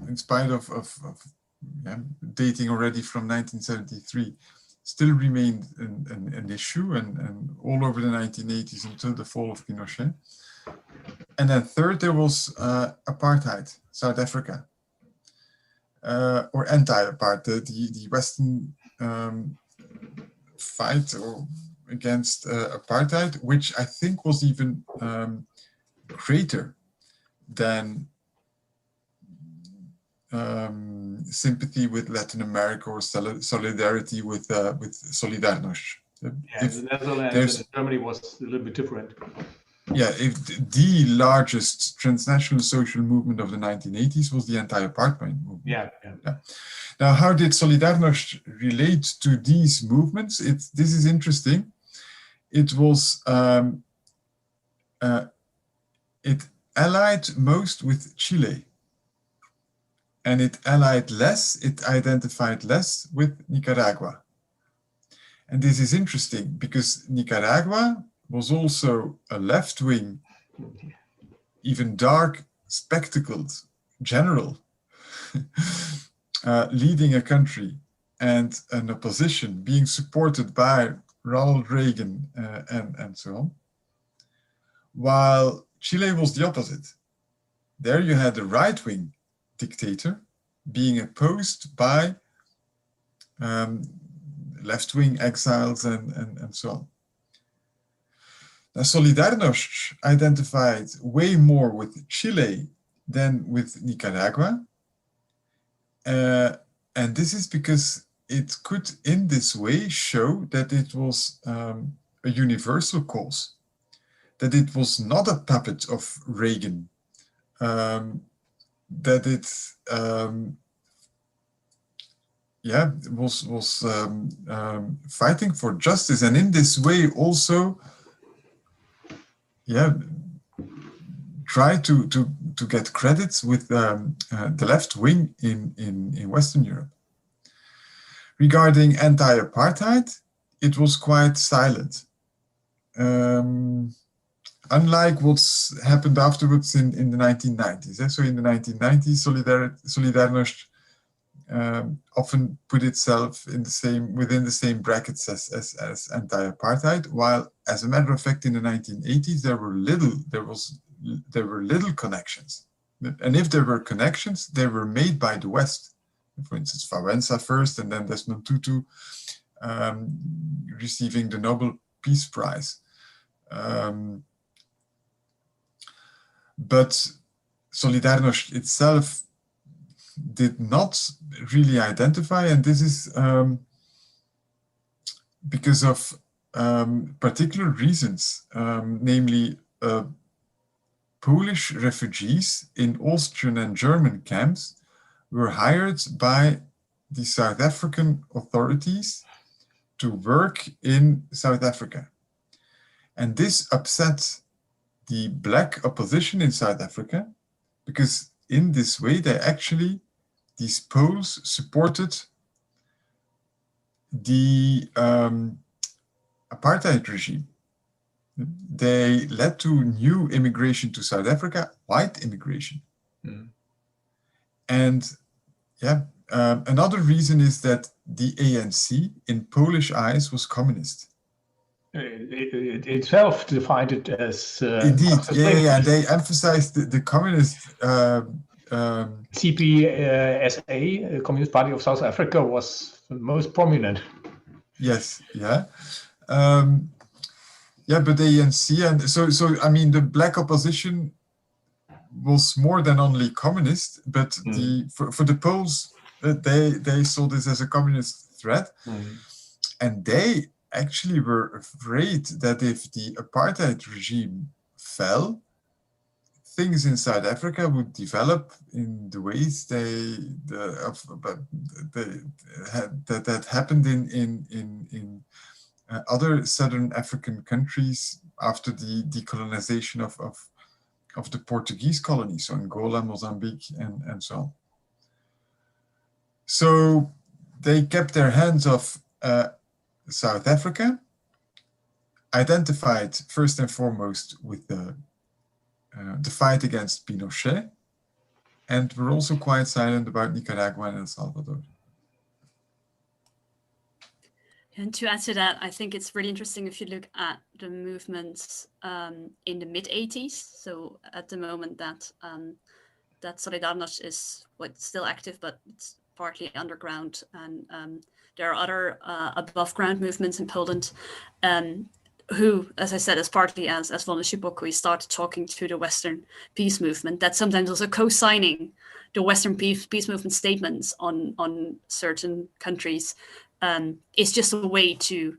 B: in spite of dating already from 1973, still remained an issue, and all over the 1980s until the fall of Pinochet. And then third, there was apartheid, South Africa, or anti-apartheid, the Western fight against apartheid, which I think was even greater than sympathy with Latin America or solidarity with Solidarność.
A: Yeah, the Netherlands and Germany was a little bit different.
B: Yeah, if the largest transnational social movement of the 1980s was the anti-apartheid movement.
A: Yeah.
B: Now, how did Solidarność relate to these movements? This is interesting. It was it allied most with Chile, and it allied less, it identified less with Nicaragua. And this is interesting because Nicaragua was also a left-wing, even dark, spectacled general leading a country and an opposition being supported by Ronald Reagan and so on, while Chile was the opposite. There you had a right-wing dictator being opposed by left-wing exiles and so on. Now, Solidarność identified way more with Chile than with Nicaragua. And this is because it could, in this way, show that it was a universal cause, that it was not a puppet of Reagan, that it was fighting for justice, and in this way also try to get credits with the left wing in Western Europe. Regarding anti-apartheid, it was quite silent. Unlike what's happened afterwards in the 1990s. So in the 1990s, Solidarność often put itself within the same brackets as anti-apartheid, while, as a matter of fact, in the 1980s there were little connections, and if there were connections, they were made by the West. For instance, Walesa first, and then Desmond Tutu receiving the Nobel Peace Prize. But Solidarność itself did not really identify, and this is because of particular reasons, namely Polish refugees in Austrian and German camps were hired by the South African authorities to work in South Africa. And this upset the black opposition in South Africa, because in this way these Poles supported the apartheid regime. They led to new immigration to South Africa, white immigration. And another reason is that the ANC in Polish eyes was communist.
A: It itself defined it as
B: indeed, they emphasized the communist
A: CPSA, Communist Party of South Africa, was the most prominent.
B: Yes, but the ANC, and so I mean, the black opposition was more than only communist, but for the Poles, they saw this as a communist threat, and they actually were afraid that if the apartheid regime fell, things in South Africa would develop in the ways that happened in other Southern African countries after the decolonization of the Portuguese colonies, so Angola, Mozambique, and so on. So they kept their hands off South Africa, identified first and foremost with the fight against Pinochet, and were also quite silent about Nicaragua and El Salvador.
C: And to add to that, I think it's really interesting if you look at the movements in the mid-80s. So at the moment that Solidarność is still active, but it's partly underground, and there are other above ground movements in Poland who, as I said, as partly as we started talking to the Western peace movement, that sometimes also co-signing the Western peace movement statements on certain countries is just a way to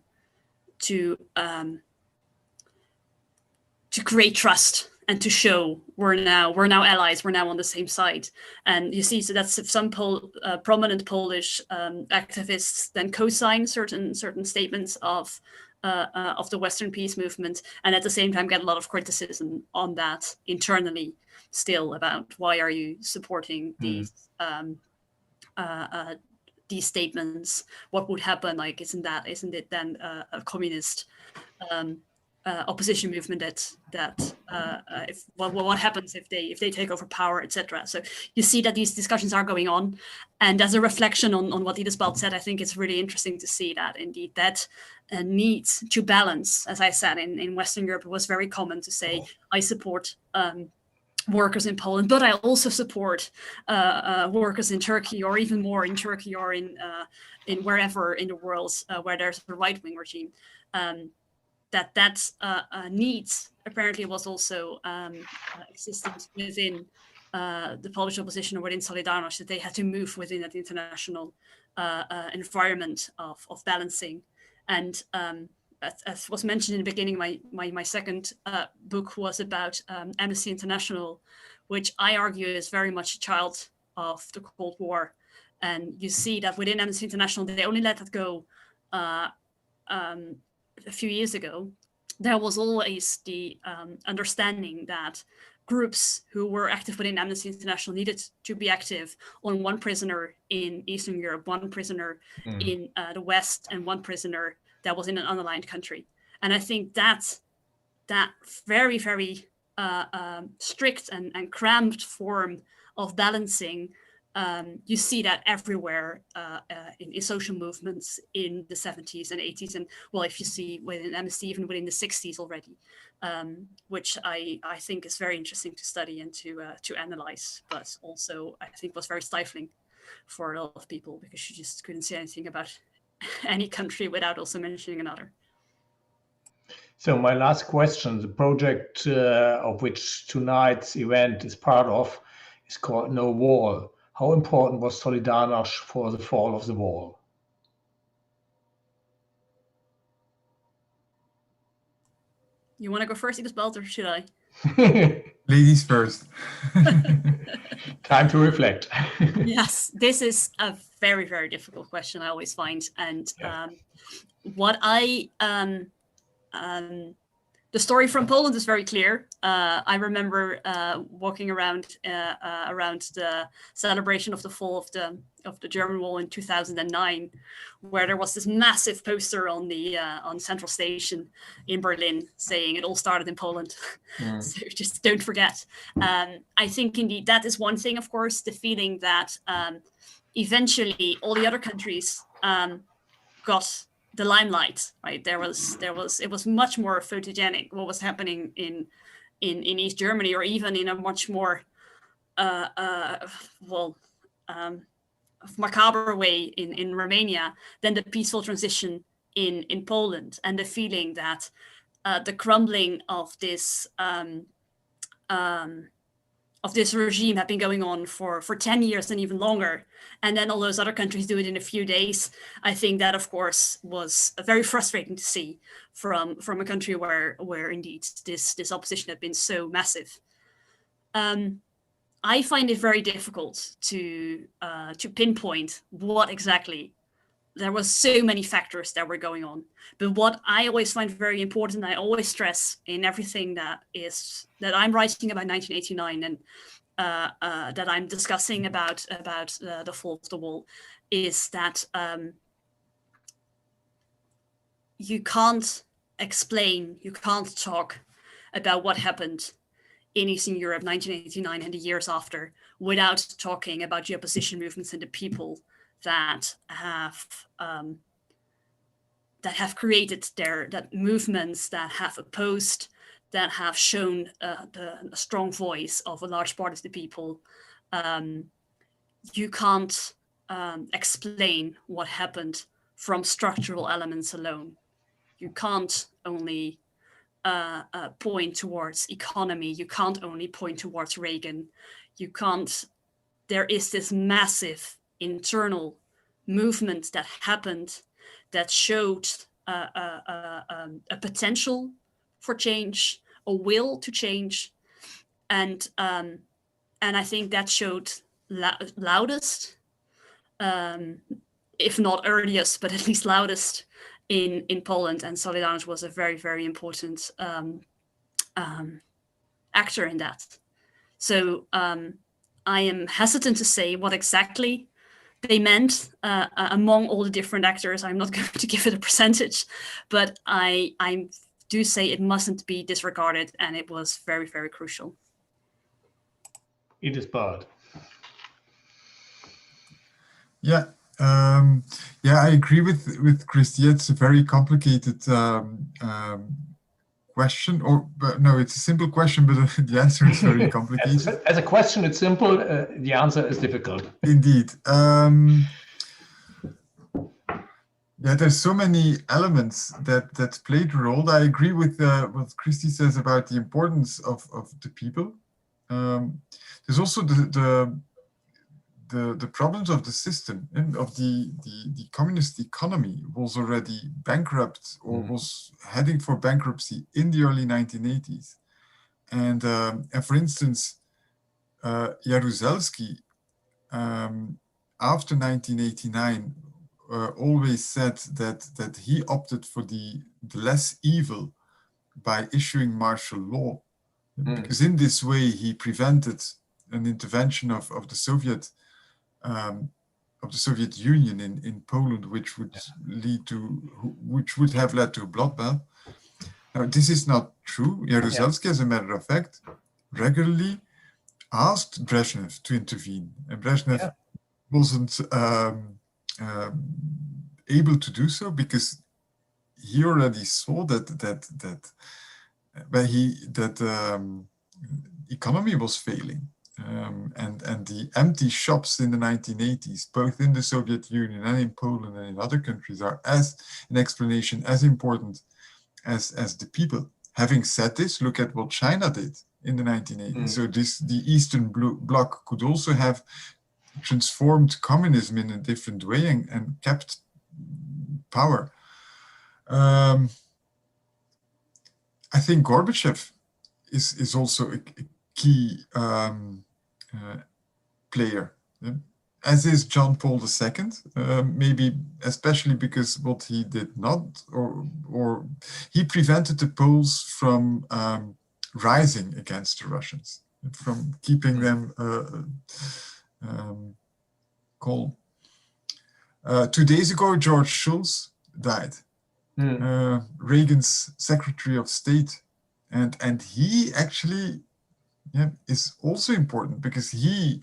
C: create trust and to show we're now allies, we're now on the same side. And you see, so that's if some prominent Polish activists then co-sign certain statements of the Western peace movement, and at the same time get a lot of criticism on that internally still about why are you supporting these statements? What would happen? Like, isn't it then a communist opposition movement what happens if they take over power, etc. So you see that these discussions are going on, and as a reflection on what Idesbald said, I think it's really interesting to see that indeed that need to balance, as I said, in Western Europe, it was very common to say, I support workers in Poland, but I also support workers in Turkey, or even more in Turkey, or in wherever in the world where there's a right-wing regime. That needs apparently was also existent within the Polish opposition or within Solidarność, that they had to move within that international environment of balancing. And as was mentioned in the beginning, my second book was about Amnesty International, which I argue is very much a child of the Cold War. And you see that within Amnesty International, they only let that go a few years ago. There was always the understanding that groups who were active within Amnesty International needed to be active on one prisoner in Eastern Europe, one prisoner in the West, and one prisoner that was in an unaligned country. And I think that very, very strict and cramped form of balancing, you see that everywhere in social movements in the 70s and 80s, and well, if you see within Amnesty, even within the 60s already, which I think is very interesting to study and to analyze, but also I think was very stifling for a lot of people, because you just couldn't say anything about any country without also mentioning another.
A: So my last question, the project of which tonight's event is part of is called Nowall. How important was Solidarność for the fall of the wall?
C: You want to go first, Idesbald, or should I?
B: Ladies first.
A: Time to reflect.
C: Yes, this is a very, very difficult question, I always find. And what the story from Poland is very clear. I remember walking around the celebration of the fall of the German wall in 2009, where there was this massive poster on Central Station in Berlin saying it all started in Poland. So just don't forget. I think indeed that is one thing, of course, the feeling that eventually all the other countries got the limelight, right? It was much more photogenic what was happening in East Germany, or even in a much more macabre way in Romania, than the peaceful transition in Poland, and the feeling that the crumbling of this regime had been going on for 10 years and even longer, and then all those other countries do it in a few days. I think that, of course, was very frustrating to see from a country where indeed this opposition had been so massive. I find it very difficult to pinpoint what exactly. There was so many factors that were going on. But what I always find very important, I always stress in everything that I'm writing about 1989 and that I'm discussing about the fall of the wall, is that you can't explain, you can't talk about what happened in Eastern Europe 1989 and the years after without talking about the opposition movements and the people that have created that movements, that have opposed, that have shown the strong voice of a large part of the people. You can't explain what happened from structural elements alone. You can't only point towards economy. You can't only point towards Reagan. You can't. There is this massive internal movement that happened that showed a potential for change, a will to change, and I think that showed loudest, if not earliest, but at least loudest in Poland, and Solidarność was a very, very important actor in that. So I am hesitant to say what exactly they meant among all the different actors. I'm not going to give it a percentage, but I do say it mustn't be disregarded, and it was very, very crucial.
A: Idesbald.
B: Yeah, I agree with Christie. It's a very complicated question, but no, it's a simple question, but the answer is very complicated.
A: As a question, it's simple. The answer is difficult.
B: Indeed. Yeah, there's so many elements that played a role. I agree with what Christie says about the importance of the people. There's also the problems of the system, and of the communist economy was already bankrupt or was heading for bankruptcy in the early 1980s. And for instance, Jaruzelski, after 1989, always said that he opted for the less evil by issuing martial law, because in this way he prevented an intervention of the Soviet Union in Poland, which would have led to a bloodbath. Now, this is not true. Jaruzelski, as a matter of fact, regularly asked Brezhnev to intervene, and Brezhnev wasn't able to do so because he already saw that economy was failing. And the empty shops in the 1980s, both in the Soviet Union and in Poland and in other countries, are as an explanation as important as the people. Having said this, look at what China did in the 1980s. So the Eastern Bloc could also have transformed communism in a different way and kept power. I think Gorbachev is also a key player, as is John Paul II, maybe especially because what he did not, or he prevented the Poles from rising against the Russians, from keeping them calm. 2 days ago, George Shultz died, Reagan's Secretary of State, and he actually is also important because he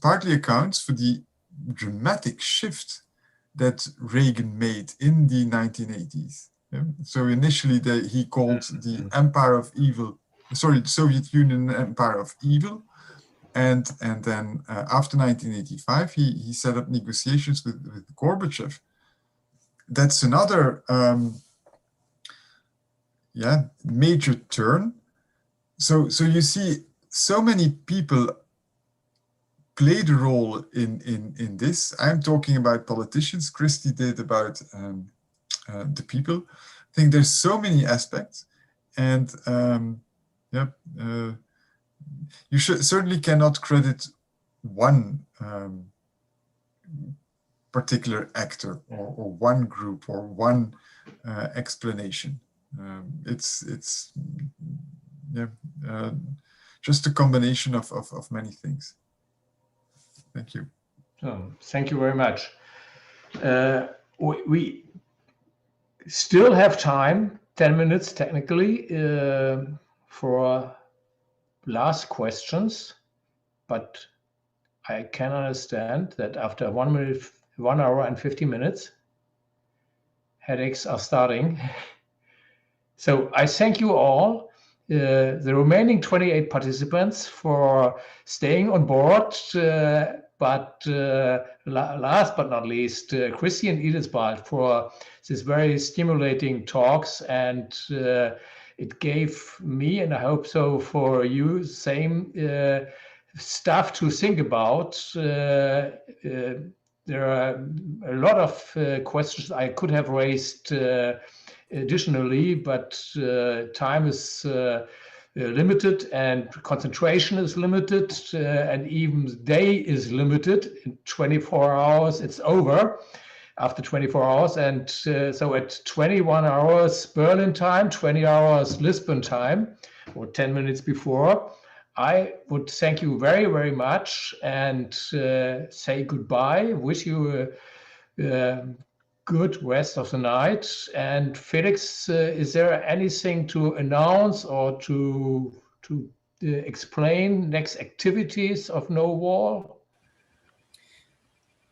B: partly accounts for the dramatic shift that Reagan made in the 1980s. So initially he called the Empire of Evil, the Soviet Union Empire of Evil, and then after 1985 he set up negotiations with Gorbachev. That's another major turn. So you see, so many people played a role in this. I'm talking about politicians. Christie did about the people. I think there's so many aspects, and you certainly cannot credit one particular actor or one group or one explanation. It's just a combination of many things. Thank you.
A: Thank you very much. We still have time, 10 minutes technically, for last questions, but I can understand that after 1 hour and 50 minutes, headaches are starting. So I thank you all, the remaining 28 participants, for staying on board. But last but not least, Christie and Idesbald for this very stimulating talks, and it gave me, and I hope so for you, same stuff to think about. There are a lot of questions I could have raised additionally, but time is limited and concentration is limited, and even day is limited. In 24 hours, it's over after 24 hours. And so at 21 hours Berlin time, 20 hours Lisbon time, or 10 minutes before, I would thank you very, very much and say goodbye. Wish you a good rest of the night. And Felix, is there anything to announce or to explain next activities of Nowall?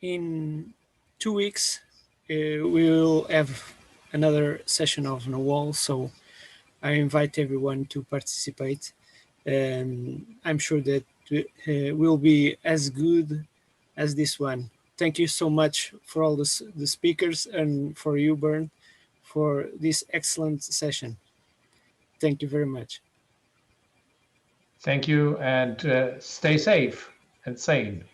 D: In 2 weeks, we will have another session of Nowall, so I invite everyone to participate. I'm sure that will be as good as this one. Thank you so much for all the speakers, and for you, Bernd, for this excellent session. Thank you very much.
A: Thank you, and stay safe and sane.